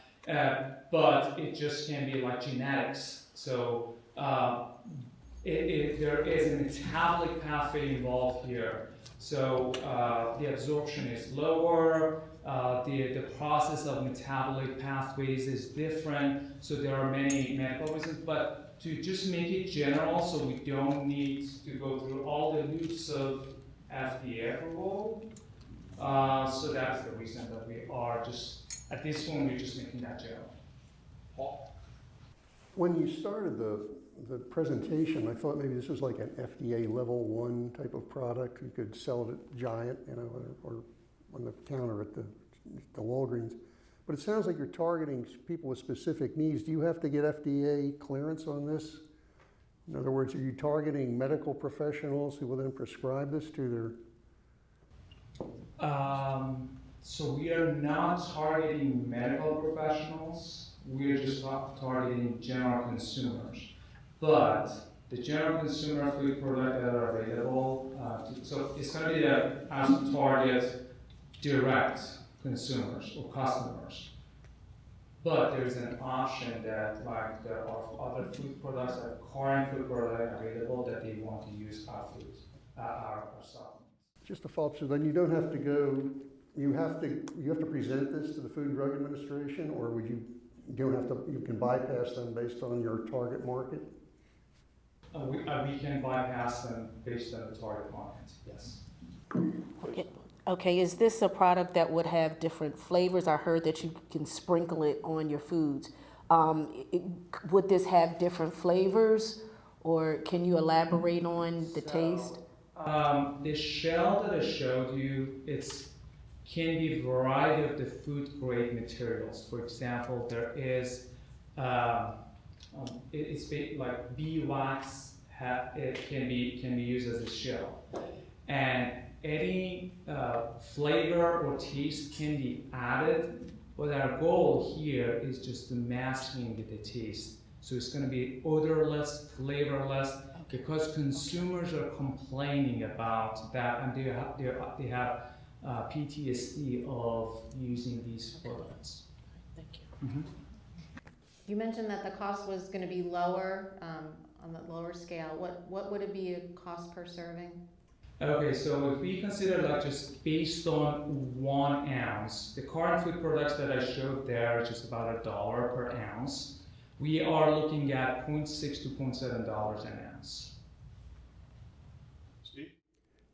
but it just can be like genetics. So there is a metabolic pathway involved here. So the absorption is lower, the process of metabolic pathways is different, so there are many medical reasons, but to just make it general so we don't need to go through all the loops of FDA approval, so that's the reason that we are just, at this point, we're just making that general. Paul? When you started the presentation, I thought maybe this was like an FDA level 1 type of product. You could sell it at Giant, or on the counter at the Walgreens. But it sounds like you're targeting people with specific needs. Do you have to get FDA clearance on this? In other words, are you targeting medical professionals who will then prescribe this to their... So we are not targeting medical professionals. We are just targeting general consumers. But the general consumer food product that are available, so it's going to be as target direct consumers or customers. But there's an option that like there are other food products, like current food products available that they want to use our food, our supplements. Just to follow up, so then you don't have to go, you have to present this to the Food and Drug Administration, or would you don't have to, you can bypass them based on your target market? We can bypass them based on the target market, yes. Okay, is this a product that would have different flavors? I heard that you can sprinkle it on your foods. Would this have different flavors, or can you elaborate on the taste? The shell that I showed you, can be a variety of the food grade materials. For example, there is like beeswax. It can be used as a shell, and any flavor or taste can be added, but our goal here is just to masking the taste. So it's going to be odorless, flavorless, because consumers are complaining about that, and they have PTSD of using these products. Thank you. You mentioned that the cost was going to be lower, on the lower scale. What would it be a cost per serving? Okay, so if we consider like just based on 1 ounce, the current food products that I showed there is just about $1 per ounce. We are looking at $0.6 to $0.7 an ounce. Steve?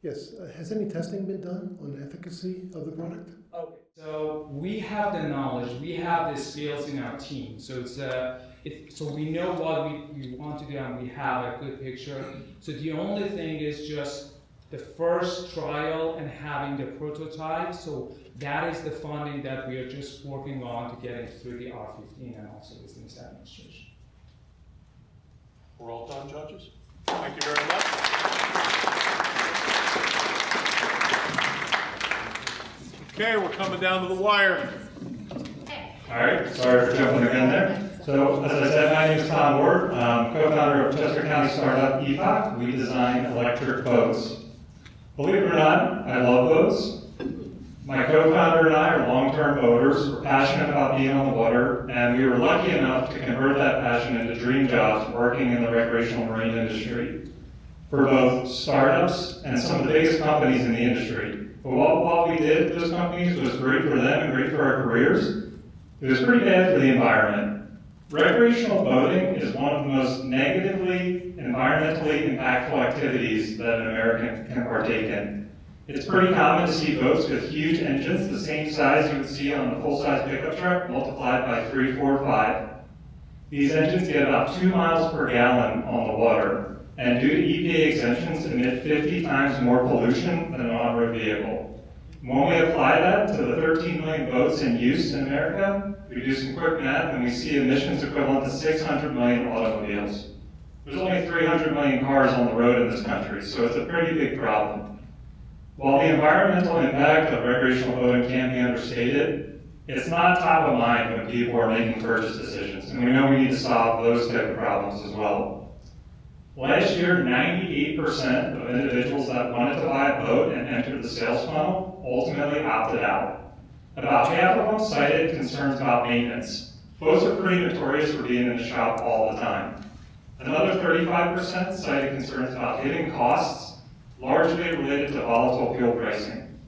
Yes, has any testing been done on the efficacy of the product? Okay, so we have the knowledge, we have the skills in our team. So so we know what we want to do, and we have a good picture. So the only thing is just the first trial and having the prototype. So that is the funding that we are just working on to get it through the R15 and also the Business Administration. We're all done, judges? Thank you very much. Okay, we're coming down to the wire. All right, sorry for jumping the gun there. So, as I said, my name is Tom Ward, co-founder of Chester County startup EPOC. We design electric boats. Believe it or not, I love boats. My co-founder and I are long-term boaters. We're passionate about being on the water, and we were lucky enough to convert that passion into dream jobs working in the recreational marine industry for both startups and some of the biggest companies in the industry. But what we did with those companies was great for them and great for our careers. It was pretty bad for the environment. Recreational boating is one of the most negatively environmentally impactful activities that an American can partake in. It's pretty common to see boats with huge engines, the same size you would see on a full-size pickup truck, multiplied by 3, 4, 5. These engines get about 2 miles per gallon on the water, and due to EPA exemptions, emit 50 times more pollution than an on-road vehicle. When we apply that to the 13 million boats in use in America, we do some quick math and we see emissions equivalent to 600 million automobiles. There's only 300 million cars on the road in this country, so it's a pretty big problem. While the environmental impact of recreational boating can be understated, it's not top of mind when people are making purchase decisions, and we know we need to solve those type of problems as well. Last year, 98% of individuals that wanted to buy a boat and entered the sales funnel ultimately opted out. About half of them cited concerns about maintenance. Boats are pretty notorious for being in the shop all the time. Another 35% cited concerns about hitting costs, largely related to volatile fuel pricing.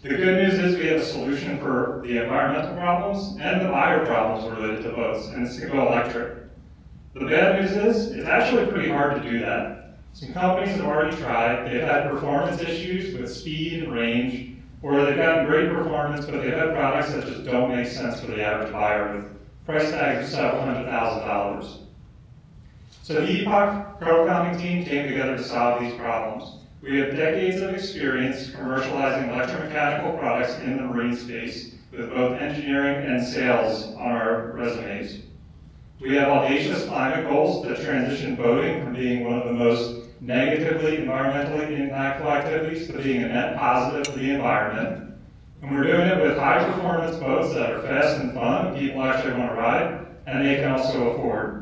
The good news is we have a solution for the environmental problems and the buyer problems related to boats, and it's to go electric. The bad news is, it's actually pretty hard to do that. Some companies have already tried. They've had performance issues with speed and range, or they've gotten great performance, but they've had products that just don't make sense for the average buyer with price tags of several $100,000. So the EPOC co-founding team came together to solve these problems. We have decades of experience commercializing electromechanical products in the marine space with both engineering and sales on our resumes. We have audacious climate goals that transition boating from being one of the most negatively environmentally impactful activities to being a net positive for the environment. And we're doing it with high performance boats that are fast and fun, and people actually want to ride, and they can also afford.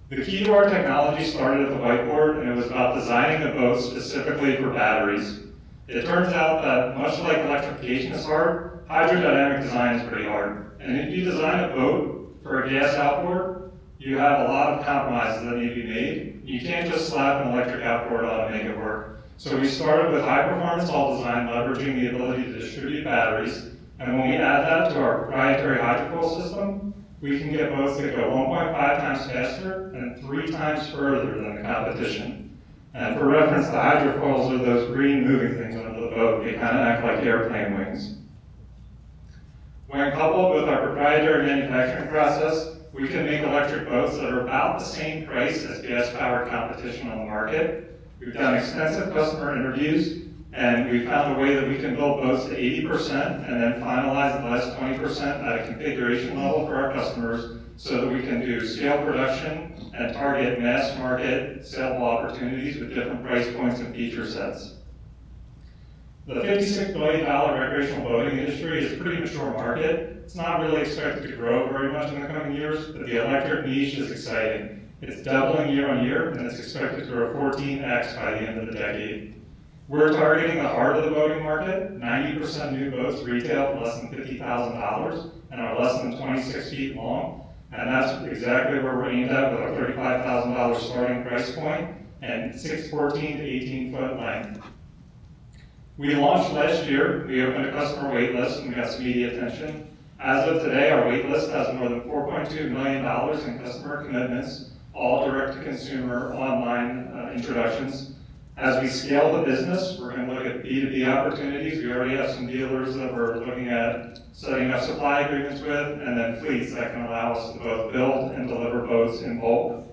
The key to our technology started at the whiteboard, and it was about designing a boat specifically for batteries. It turns out that much like electrification is hard, hydrodynamic design is pretty hard. And if you design a boat for a gas outboard, you have a lot of compromises that need to be made. You can't just slap an electric outboard on and make it work. So we started with high performance hull design, leveraging the ability to distribute batteries. And when we add that to our proprietary hydrofoil system, we can get boats that go 1.5 times faster and 3 times further than the competition. And for reference, the hydrofoils are those green moving things under the boat. They kind of act like airplane wings. When coupled with our proprietary manufacturing process, we can make electric boats that are about the same price as gas-powered competition on the market. We've done extensive customer interviews, and we found a way that we can build boats to 80% and then finalize the last 20% at a configuration level for our customers so that we can do scale production and target mass market saleable opportunities with different price points and feature sets. The $56 billion recreational boating industry is a pretty mature market. It's not really expected to grow very much in the coming years, but the electric niche is exciting. It's doubling year on year, and it's expected to grow 14x by the end of the decade. We're targeting the heart of the boating market. 90% new boats retail for less than $50,000 and are less than 26 feet long. And that's exactly where we're aimed at with our $35,000 starting price point and 14 to 18 foot length. We launched last year. We opened a customer wait list and we got some media attention. As of today, our wait list has more than $4.2 million in customer commitments, all direct to consumer online introductions. As we scale the business, we're going to look at B2B opportunities. We already have some dealers that we're looking at setting up supply agreements with, and then fleets that can allow us to both build and deliver boats in bulk.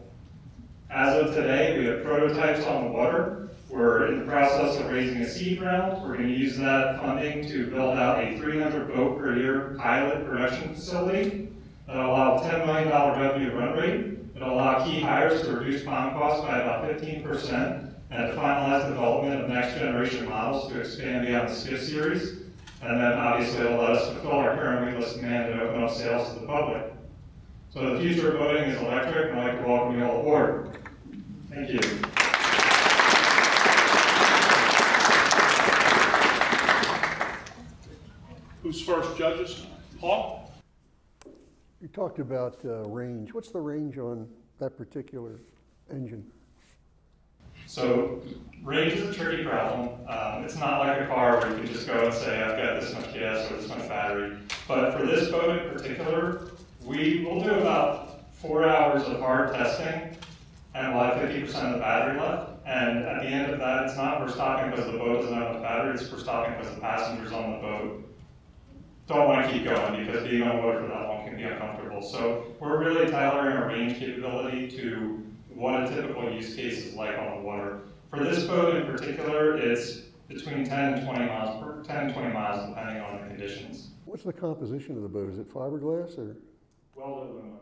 As of today, we have prototypes on the water. We're in the process of raising a seed round. We're going to use that funding to build out a 300 boat per year pilot production facility that'll allow $10 million revenue run rate. It'll allow key hires to reduce BOM costs by about 15%. And to finalize the development of next generation models to expand beyond the Skiff series. And then obviously it'll let us fulfill our current wait list demand and open up sales to the public. So the future of boating is electric, and I'd like to welcome you all aboard. Thank you. Who's first, judges? Paul? You talked about range. What's the range on that particular engine? So range is a tricky problem. It's not like a car where you can just go and say, I've got this much gas or this much battery. But for this boat in particular, we will do about 4 hours of hard testing, and we'll have 50% of the battery left. And at the end of that, it's not we're stopping because the boat doesn't have enough battery, it's we're stopping because the passengers on the boat don't want to keep going because being on water for that long can be uncomfortable. So we're really tailoring our range capability to what a typical use case is like on the water. For this boat in particular, it's between 10 and 20 miles depending on the conditions. What's the composition of the boat? Is it fiberglass or? Welded aluminum.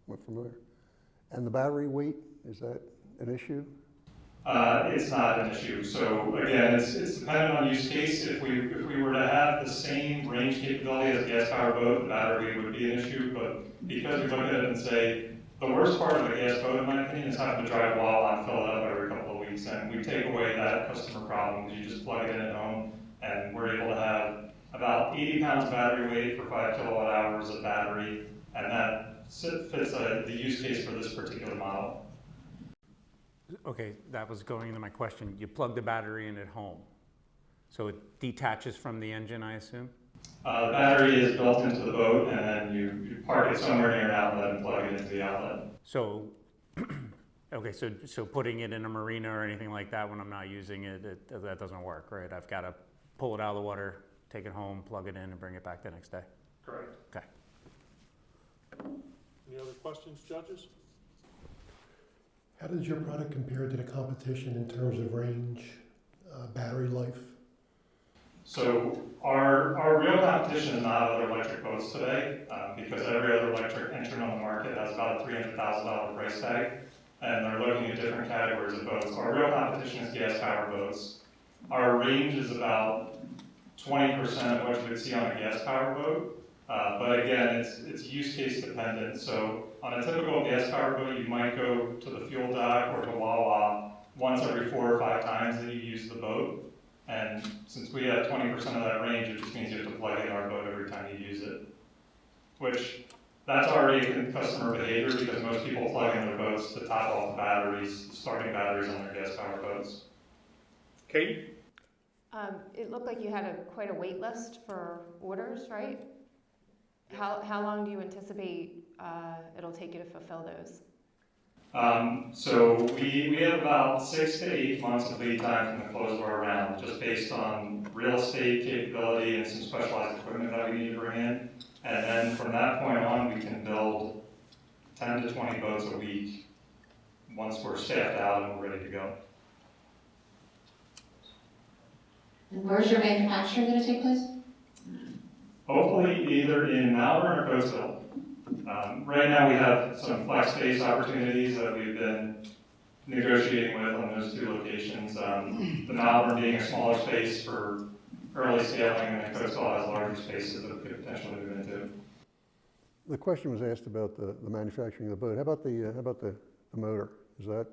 Not familiar. And the battery weight, is that an issue? It's not an issue. So again, it's dependent on use case. If we were to have the same range capability as a gas-powered boat, the battery would be an issue. But because we look at it and say, the worst part of a gas boat, in my opinion, is having to drive Wawa and fill it up every couple of weeks. And we take away that customer problem because you just plug it in at home, and we're able to have about 80 pounds battery weight for 5 kilowatt hours of battery, and that fits the use case for this particular model. Okay, that was going into my question. You plug the battery in at home, so it detaches from the engine, I assume? The battery is built into the boat, and then you park it somewhere near an outlet and plug it into the outlet. So, okay, so putting it in a marina or anything like that when I'm not using it, that doesn't work, right? I've got to pull it out of the water, take it home, plug it in, and bring it back the next day. Correct. Okay. Any other questions, judges? How does your product compare to the competition in terms of range, battery life? So our real competition is not other electric boats today, because every other electric entrant on the market has about a $300,000 price tag, and they're looking at different categories of boats. Our real competition is gas-powered boats. Our range is about 20% of what you would see on a gas-powered boat, but again, it's use case dependent. So on a typical gas-powered boat, you might go to the fuel dock or to Wawa once every 4 or 5 times that you use the boat. And since we have 20% of that range, it just means you have to plug in our boat every time you use it. Which, that's already customer behavior because most people plug in their boats to top off the batteries, starting batteries on their gas-powered boats. Katie? It looked like you had quite a wait list for orders, right? How long do you anticipate it'll take you to fulfill those? So we have about 6 to 8 months of lead time from the close of our round, just based on real estate capability and some specialized equipment that we need to bring in. And then from that point on, we can build 10 to 20 boats a week once we're staffed out and we're ready to go. And where's your manufacturing going to take place? Hopefully either in Malvern or Coatesville. Right now we have some flex space opportunities that we've been negotiating with on those 2 locations. The Malvern being a smaller space for early scaling, and then Coatesville has larger spaces that we could potentially move into. The question was asked about the manufacturing of the boat. How about the motor? Is that?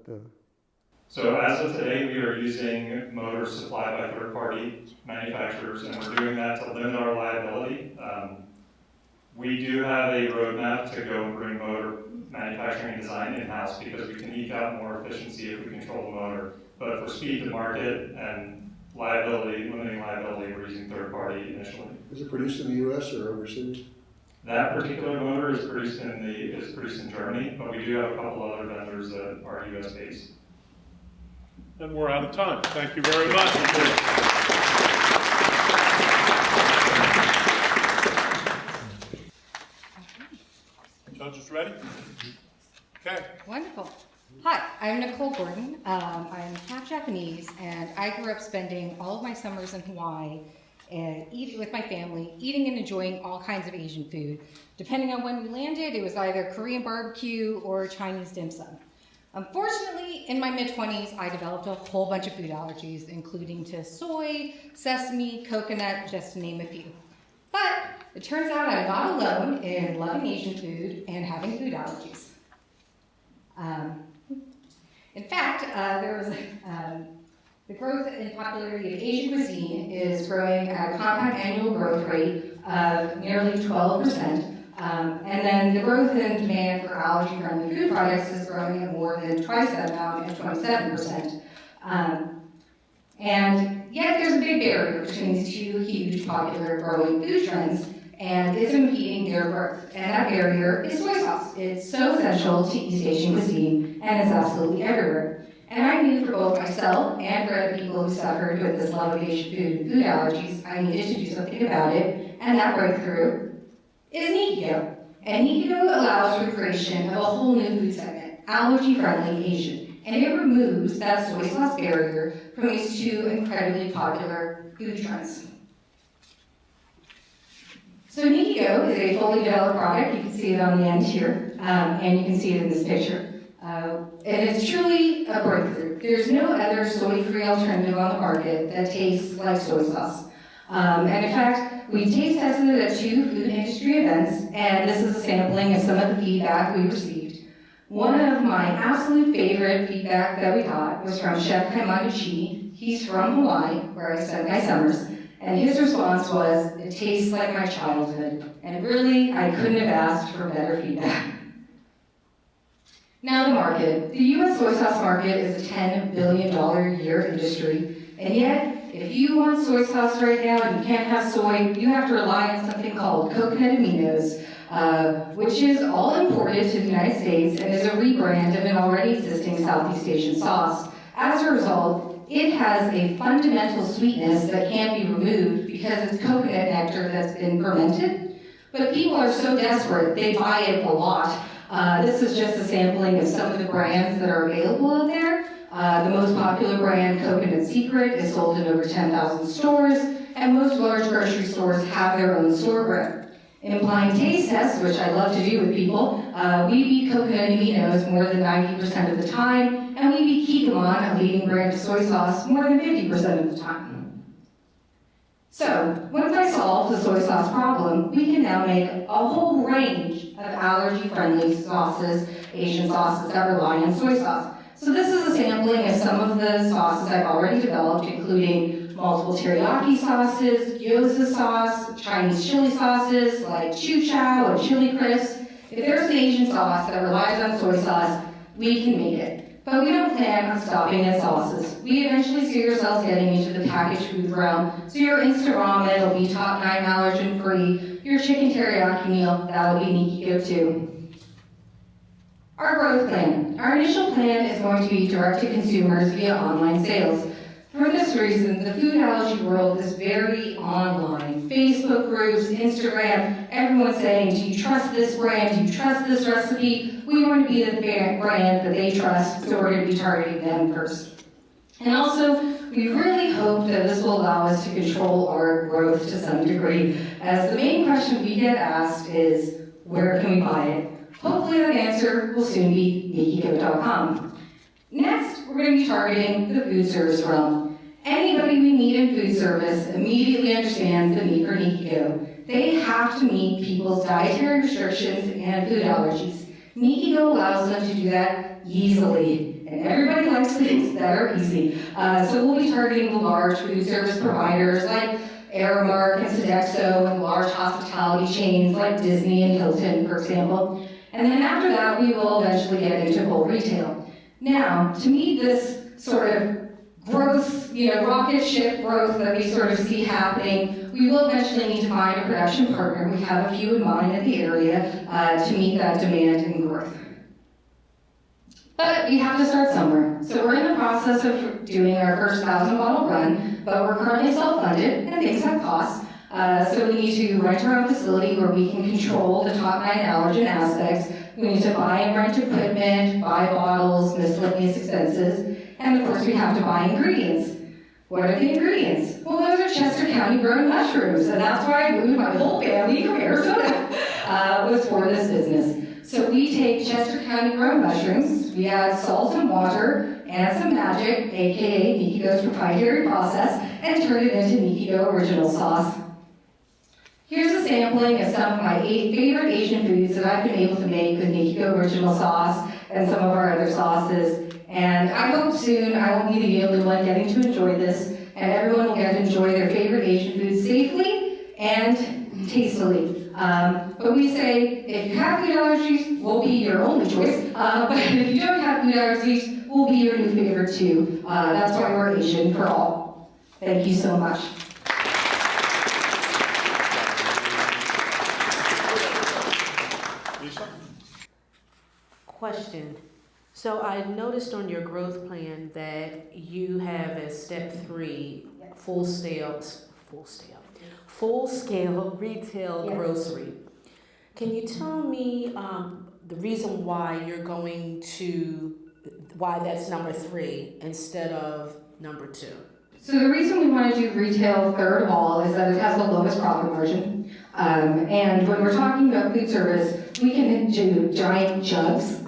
So as of today, we are using motors supplied by third-party manufacturers, and we're doing that to limit our liability. We do have a roadmap to go and bring motor manufacturing and design in-house because we can eke out more efficiency if we control the motor. But for speed to market and liability, limiting liability, we're using third-party initially. Is it produced in the U.S. or overseas? That particular motor is produced in Germany, but we do have a couple other vendors that are U.S. based. And we're out of time. Thank you very much. Judges ready? Okay. Wonderful. Hi, I'm Nicole Gordon. I'm half Japanese, and I grew up spending all of my summers in Hawaii and eating with my family, eating and enjoying all kinds of Asian food. Depending on when we landed, it was either Korean barbecue or Chinese dim sum. Unfortunately, in my mid-20s, I developed a whole bunch of food allergies, including to soy, sesame, coconut, just to name a few. But it turns out I'm not alone in loving Asian food and having food allergies. In fact, the growth in popularity of Asian cuisine is growing at a compound annual growth rate of nearly 12%. And then the growth in demand for allergy-friendly food products is growing at more than twice that amount at 27%. And yet there's a big barrier between these 2 huge popular growing food trends, and it's impeding their growth. And that barrier is soy sauce. It's so essential to East Asian cuisine, and it's absolutely everywhere. And I knew for both myself and for other people who suffered with this love of Asian food and food allergies, I needed to do something about it, and that breakthrough is Nikkigo. And Nikkigo allows for the creation of a whole new food segment, allergy-friendly Asian. And it removes that soy sauce barrier from these 2 incredibly popular food trends. So Nikkigo is a fully developed product. You can see it on the end here, and you can see it in this picture. And it's truly a breakthrough. There's no other soy-free alternative on the market that tastes like soy sauce. And in fact, we taste tested it at 2 food industry events, and this is a sampling of some of the feedback we received. One of my absolute favorite feedback that we got was from Chef Kaimaguchi. He's from Hawaii, where I spent my summers, and his response was, "It tastes like my childhood." And really, I couldn't have asked for better feedback. Now the market. The U.S. soy sauce market is a $10 billion a year industry, and yet, if you want soy sauce right now and you can't have soy, you have to rely on something called coconut aminos, which is all imported to the United States and is a rebrand of an already existing Southeast Asian sauce. As a result, it has a fundamental sweetness that can't be removed because it's coconut nectar that's been fermented. But people are so desperate, they buy it a lot. This is just a sampling of some of the brands that are available out there. The most popular brand, Coconut Secret, is sold in over 10,000 stores, and most large grocery stores have their own store brand. In blind taste tests, which I love to do with people, we beat coconut aminos more than 90% of the time, and we beat Kikkoman, a leading brand of soy sauce, more than 50% of the time. So, once I solved the soy sauce problem, we can now make a whole range of allergy-friendly sauces, Asian sauces that rely on soy sauce. So this is a sampling of some of the sauces I've already developed, including multiple teriyaki sauces, gyoza sauce, Chinese chili sauces like Chu Chow and Chili Crisp. If there's an Asian sauce that relies on soy sauce, we can make it. But we don't plan on stopping at sauces. We eventually see ourselves getting into the packaged food realm, so your instant ramen will be top 9 allergen free, your chicken teriyaki meal, that'll be Nikkigo too. Our growth plan. Our initial plan is going to be direct to consumers via online sales. For this reason, the food allergy world is very online. Facebook groups, Instagram, everyone's saying, do you trust this brand? Do you trust this recipe? We want to be the brand that they trust, so we're going to be targeting them first. And also, we really hope that this will allow us to control our growth to some degree, as the main question we get asked is, where can we buy it? Hopefully that answer will soon be NikiGo.com. Next, we're going to be targeting the food service realm. Anybody we meet in food service immediately understands the need for NikiGo. They have to meet people's dietary restrictions and food allergies. NikiGo allows them to do that easily, and everybody likes things that are easy. So we'll be targeting the large food service providers like Aramark and Sodexo and large hospitality chains like Disney and Hilton, for example. And then after that, we will eventually get into full retail. Now, to meet this sort of growth, rocket ship growth that we sort of see happening, we will eventually need to find a production partner. We have a few in mind in the area to meet that demand and growth. But we have to start somewhere. So we're in the process of doing our first 1,000 bottle run, but we're currently self-funded and things have costs. So we need to rent our own facility where we can control the top 9 allergen aspects. We need to buy and rent equipment, buy bottles, miscellaneous expenses, and of course we have to buy ingredients. What are the ingredients? Well, those are Chester County grown mushrooms, and that's why I moved my whole family from Arizona, was for this business. So we take Chester County grown mushrooms, we add salt and water, and some magic, aka NikiGo's proprietary process, and turn it into NikiGo original sauce. Here's a sampling of some of my favorite Asian foods that I've been able to make with NikiGo original sauce and some of our other sauces. And I hope soon I won't be the only one getting to enjoy this, and everyone will get to enjoy their favorite Asian foods safely and tastily. But we say, if you have food allergies, we'll be your only choice. But if you don't have food allergies, we'll be your new favorite too. That's why we're Asian for all. Thank you so much. Question. So I noticed on your growth plan that you have as step 3, full scale retail grocery. Can you tell me the reason why why that's number 3 instead of number 2? So the reason we want to do retail third of all is that it has the lowest profit margin. And when we're talking about food service, we can do giant jugs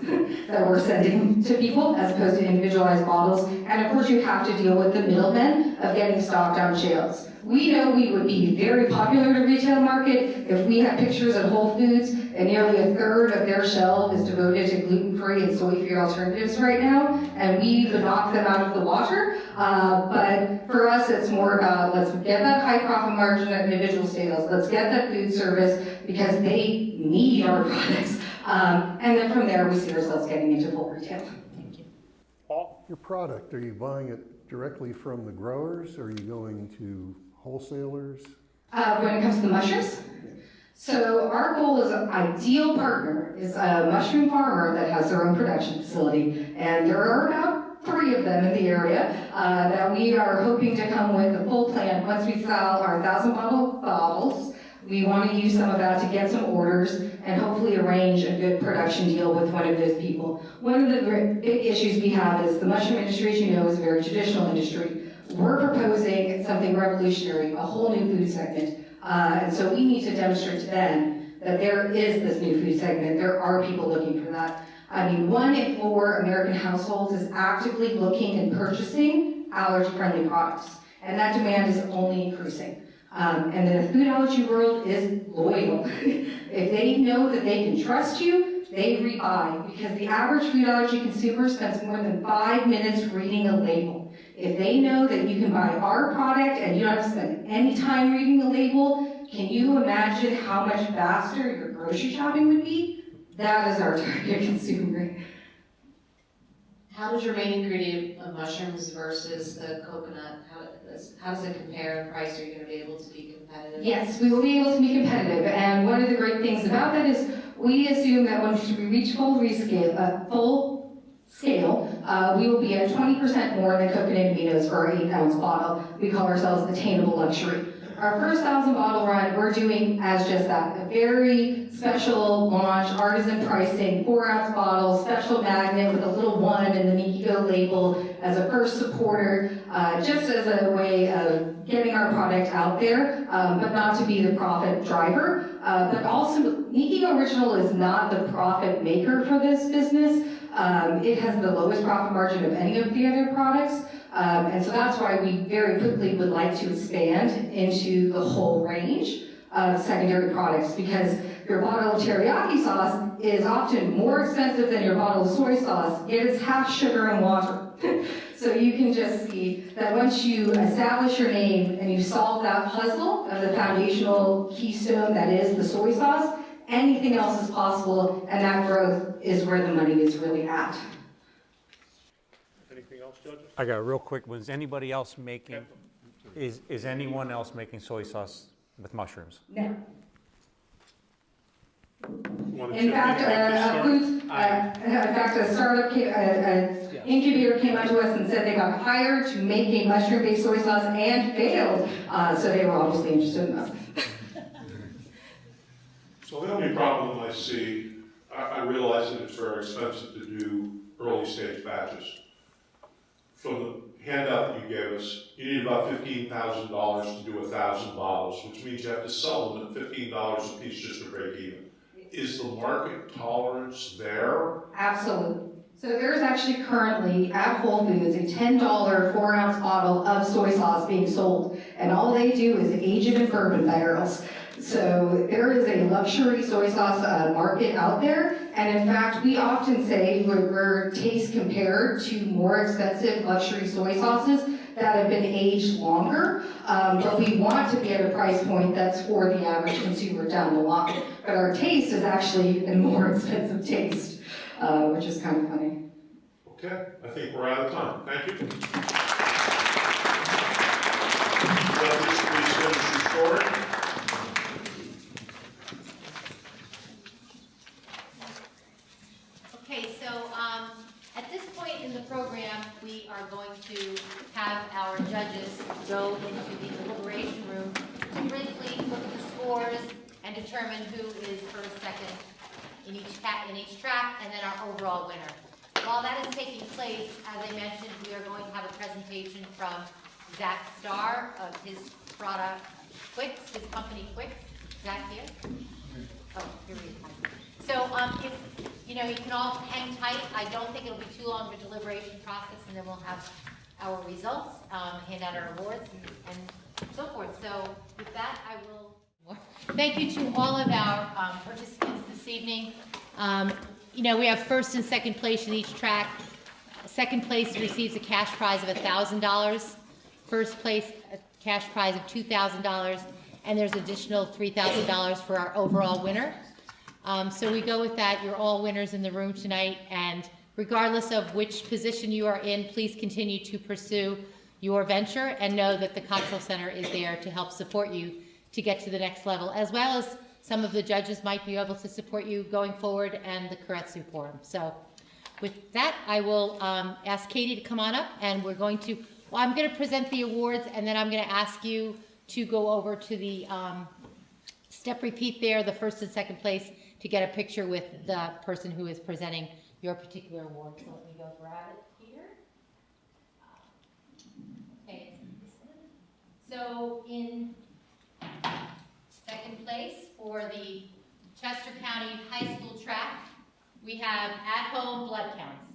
that we're sending to people as opposed to individualized bottles. And of course you have to deal with the middlemen of getting stocked on shelves. We know we would be very popular in the retail market if we had pictures at Whole Foods and nearly a third of their shelf is devoted to gluten-free and soy-free alternatives right now, and we would knock them out of the water. But for us, it's more about let's get that high profit margin at individual sales. Let's get that food service because they need our products. And then from there, we see ourselves getting into full retail. Thank you. Your product, are you buying it directly from the growers, or are you going to wholesalers? When it comes to the mushrooms? So our goal as an ideal partner is a mushroom farmer that has their own production facility. And there are about 3 of them in the area that we are hoping to come with a full plan. Once we sell our 1,000 bottles, we want to use some of that to get some orders and hopefully arrange a good production deal with one of those people. One of the big issues we have is the mushroom industry, as you know, is a very traditional industry. We're proposing something revolutionary, a whole new food segment. And so we need to demonstrate to them that there is this new food segment. There are people looking for that. I mean, 1 in 4 American households is actively looking and purchasing allergy-friendly products. And that demand is only increasing. And the food allergy world is loyal. If they know that they can trust you, they rebuy, because the average food allergy consumer spends more than 5 minutes reading a label. If they know that you can buy our product and you don't have to spend any time reading the label, can you imagine how much faster your grocery shopping would be? That is our target consumer. How does your main ingredient of mushrooms versus the coconut, how does it compare in price? Are you going to be able to be competitive? Yes, we will be able to be competitive. And one of the great things about that is we assume that once we reach full scale, we will be at 20% more than coconut aminos for our 8-ounce bottle. We call ourselves attainable luxury. Our first 1,000 bottle run, we're doing as just that, a very special launch, artisan pricing, 4-ounce bottle, special magnet with a little 1 and the Nikiko label as a first supporter, just as a way of getting our product out there, but not to be the profit driver. But also, Nikiko Original is not the profit maker for this business. It has the lowest profit margin of any of the other products. And so that's why we very quickly would like to expand into the whole range of secondary products, because your bottle of teriyaki sauce is often more expensive than your bottle of soy sauce, yet it's half sugar and water. So you can just see that once you establish your name and you solve that puzzle of the foundational keystone that is the soy sauce, anything else is possible, and that growth is where the money is really at. Anything else, judges? I got a real quick one. Is anybody else making, is anyone else making soy sauce with mushrooms? No. In fact, a startup, incubator came up to us and said they got hired to make a mushroom-based soy sauce and failed, so they were obviously interested in us. So the only problem I see, I realize that it's very expensive to do early stage batches. From the handout that you gave us, you need about $15,000 to do 1,000 bottles, which means you have to sell them at $15 a piece just to break even. Is the market tolerance there? Absolutely. So there's actually currently at Whole Foods a $10 4-ounce bottle of soy sauce being sold, and all they do is age it in bourbon barrels. So there is a luxury soy sauce market out there, and in fact, we often say we're taste compared to more expensive luxury soy sauces that have been aged longer, but we want to be at a price point that's for the average consumer down the line. But our taste is actually a more expensive taste, which is kind of funny. Okay, I think we're out of time. Thank you. Judges, please finish your story. Okay, so at this point in the program, we are going to have our judges go into the deliberation room to briefly look at the scores and determine who is first, second in each track, and then our overall winner. While that is taking place, as I mentioned, we are going to have a presentation from Zach Starr of his product Quix, his company Quix. Zach here? Oh, here we go. So if you can all hang tight. I don't think it'll be too long of a deliberation process, and then we'll have our results, hand out our awards, and so forth. So with that, I will. Thank you to all of our participants this evening. We have first and second place in each track. Second place receives a cash prize of $1,000. First place, a cash prize of $2,000, and there's additional $3,000 for our overall winner. So we go with that. You're all winners in the room tonight, and regardless of which position you are in, please continue to pursue your venture and know that the Cottrell Center is there to help support you to get to the next level, as well as some of the judges might be able to support you going forward, and the Keiretsu Forum. So with that, I will ask Katie to come on up, and I'm going to present the awards, and then I'm going to ask you to go over to the step repeat there, the first and second place, to get a picture with the person who is presenting your particular award. So let me go grab it here. Okay, so in second place for the Chester County High School track, we have At Home Blood Counts.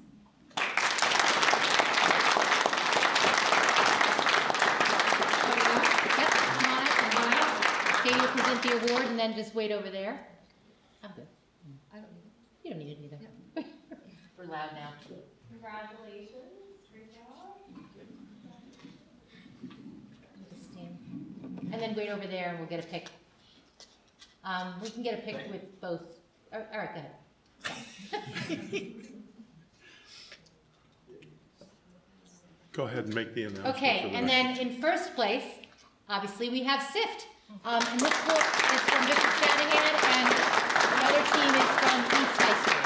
Yep, come on up and go out. Katie will present the award, and then just wait over there. I'm good. I don't need it. You don't need it either. We're loud now. Congratulations. Great job. And then wait over there, and we'll get a pic. We can get a pic with both. All right, go ahead. Go ahead and make the announcement. Okay, and then in first place, obviously, we have SIFT. And this book is from Bishop Shanahan, and other team is from East High School.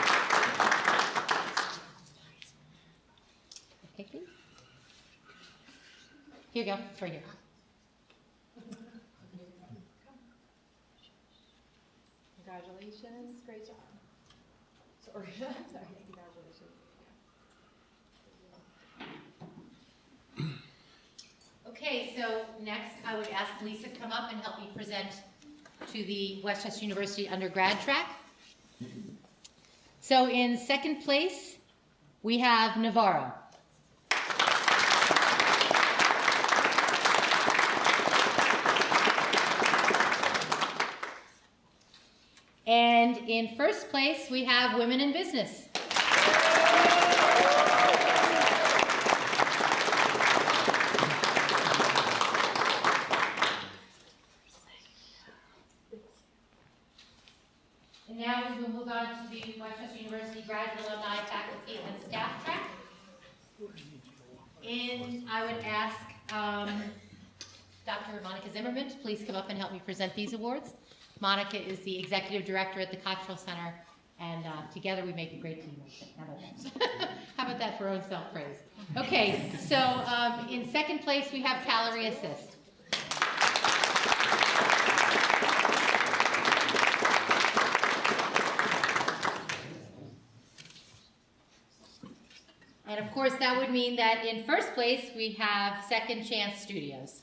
Okay, please. Here you go, it's right here. Congratulations, great job. Sorry, sorry, congratulations. Okay, so next I would ask Lisa to come up and help me present to the Westchester University undergrad track. So in second place, we have Navarro. And in first place, we have Women in Business. And now we will move on to the Westchester University Graduate Alumni Faculty and Staff track. And I would ask Dr. Monica Zimmerman to please come up and help me present these awards. Monica is the Executive Director at the Cottrell Center, and together we make a great team. How about that? How about that for own self-praise? Okay, so in second place we have Calorie Assist. And of course that would mean that in first place we have Second Chance Studios.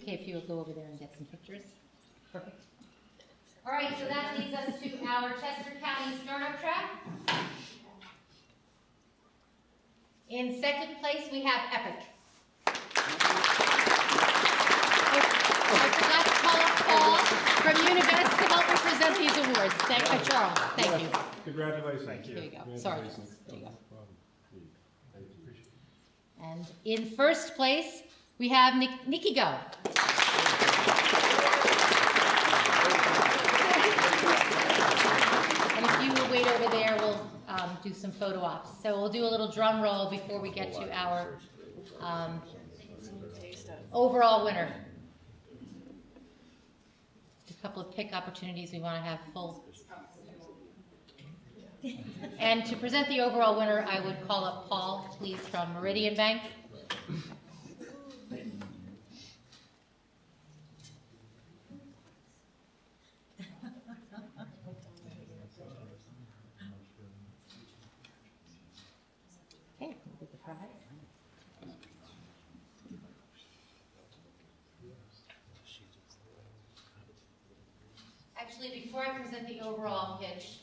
Okay, if you will go over there and get some pictures. Perfect. All right, so that leads us to our Chester County Startup Track. In second place, we have Epic. I forgot to call up Paul from Univest to help me present these awards. Charles, thank you. Congratulations. Thank Here you go. Sorry. There you go. And in first place, we have Nikigo. And if you will wait over there, we'll do some photo ops. So we'll do a little drum roll before we get to our overall winner. A couple of pick opportunities we want to have full. And to present the overall winner, I would call up Paul, please, from Meridian Bank. Okay, we'll get the prize. Actually, before I present the overall pitch,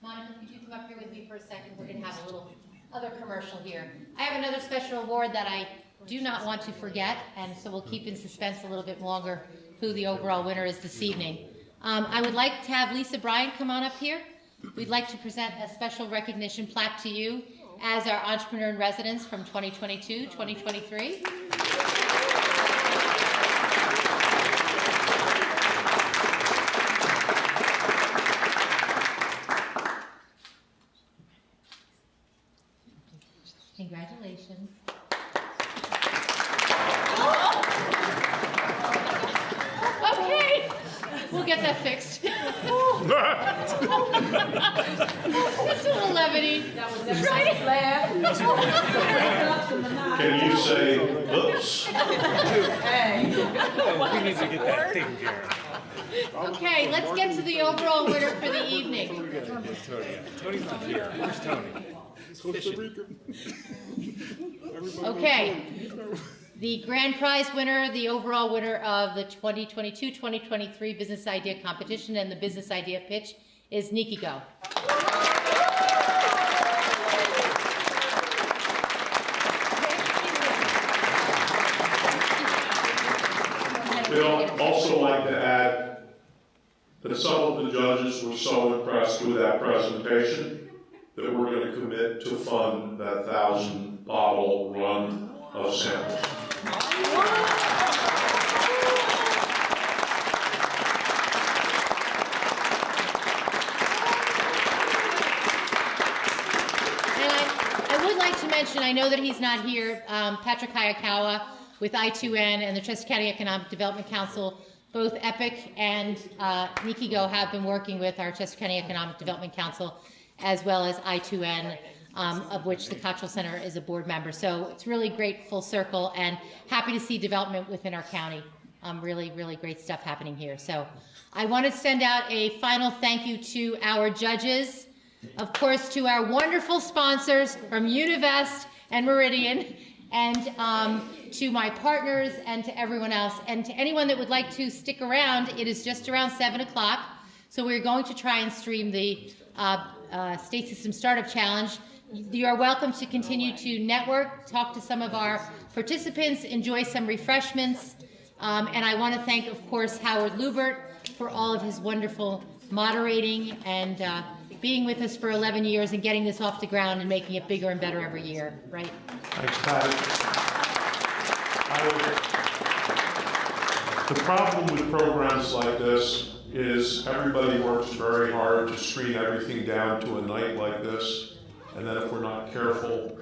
Monica, could you come up here with me for a second? We're going to have a little other commercial here. I have another special award that I do not want to forget, and so we'll keep in suspense a little bit longer who the overall winner is this evening. I would like to have Lisa Bryant come on up here. We'd like to present a special recognition plaque to you as our Entrepreneur in Residence from 2022-2023. Congratulations. Okay, we'll get that fixed. Just a little levity. That was right. Can you say, oops? Hey. We need to get that taken care of. Okay, let's get to the overall winner for the evening. Tony's not here. Where's Tony? Okay, the grand prize winner, the overall winner of the 2022-2023 Business Idea Competition and the Business Idea Pitch is Nikigo. We'd also like to add that some of the judges were so impressed with that presentation that we're going to commit to fund that 1,000-bottle run of samples. like to mention, I know that he's not here, Patrick Hayakawa with I2N and the Chester County Economic Development Council, both EPIC and Nikigo have been working with our Chester County Economic Development Council, as well as I2N, of which the Cottrell Center is a board member. So it's really great full circle, and happy to see development within our county. Really, really great stuff happening here. So I want to send out a final thank you to our judges, of course, to our wonderful sponsors from Univest and Meridian, and to my partners and to everyone else, and to anyone that would like to stick around. It is just around 7 o'clock, so we're going to try and stream the State System Startup Challenge. You are welcome to continue to network, talk to some of our participants, enjoy some refreshments, and I want to thank, of course, Howard Lubert for all of his wonderful moderating and being with us for 11 years and getting this off the ground and making it bigger and better every year, right? Thanks, Patty. The problem with programs like this is everybody works very hard to screen everything down to a night like this, and then if we're not careful,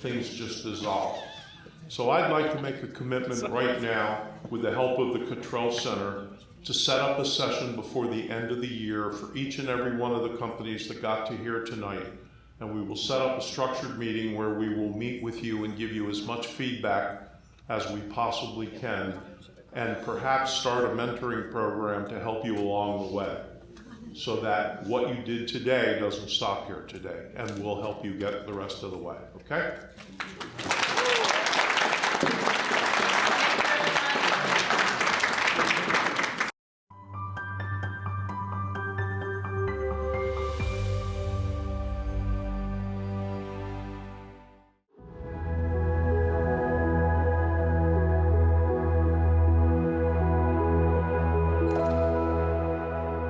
things just dissolve. So I'd like to make a commitment right now, with the help of the Cottrell Center, to set up a session before the end of the year for each and every one of the companies that got to here tonight. And we will set up a structured meeting where we will meet with you and give you as much feedback as we possibly can, and perhaps start a mentoring program to help you along the way, so that what you did today doesn't stop here today, and we'll help you get the rest of the way, okay?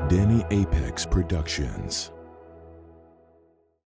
Danny Apex Productions.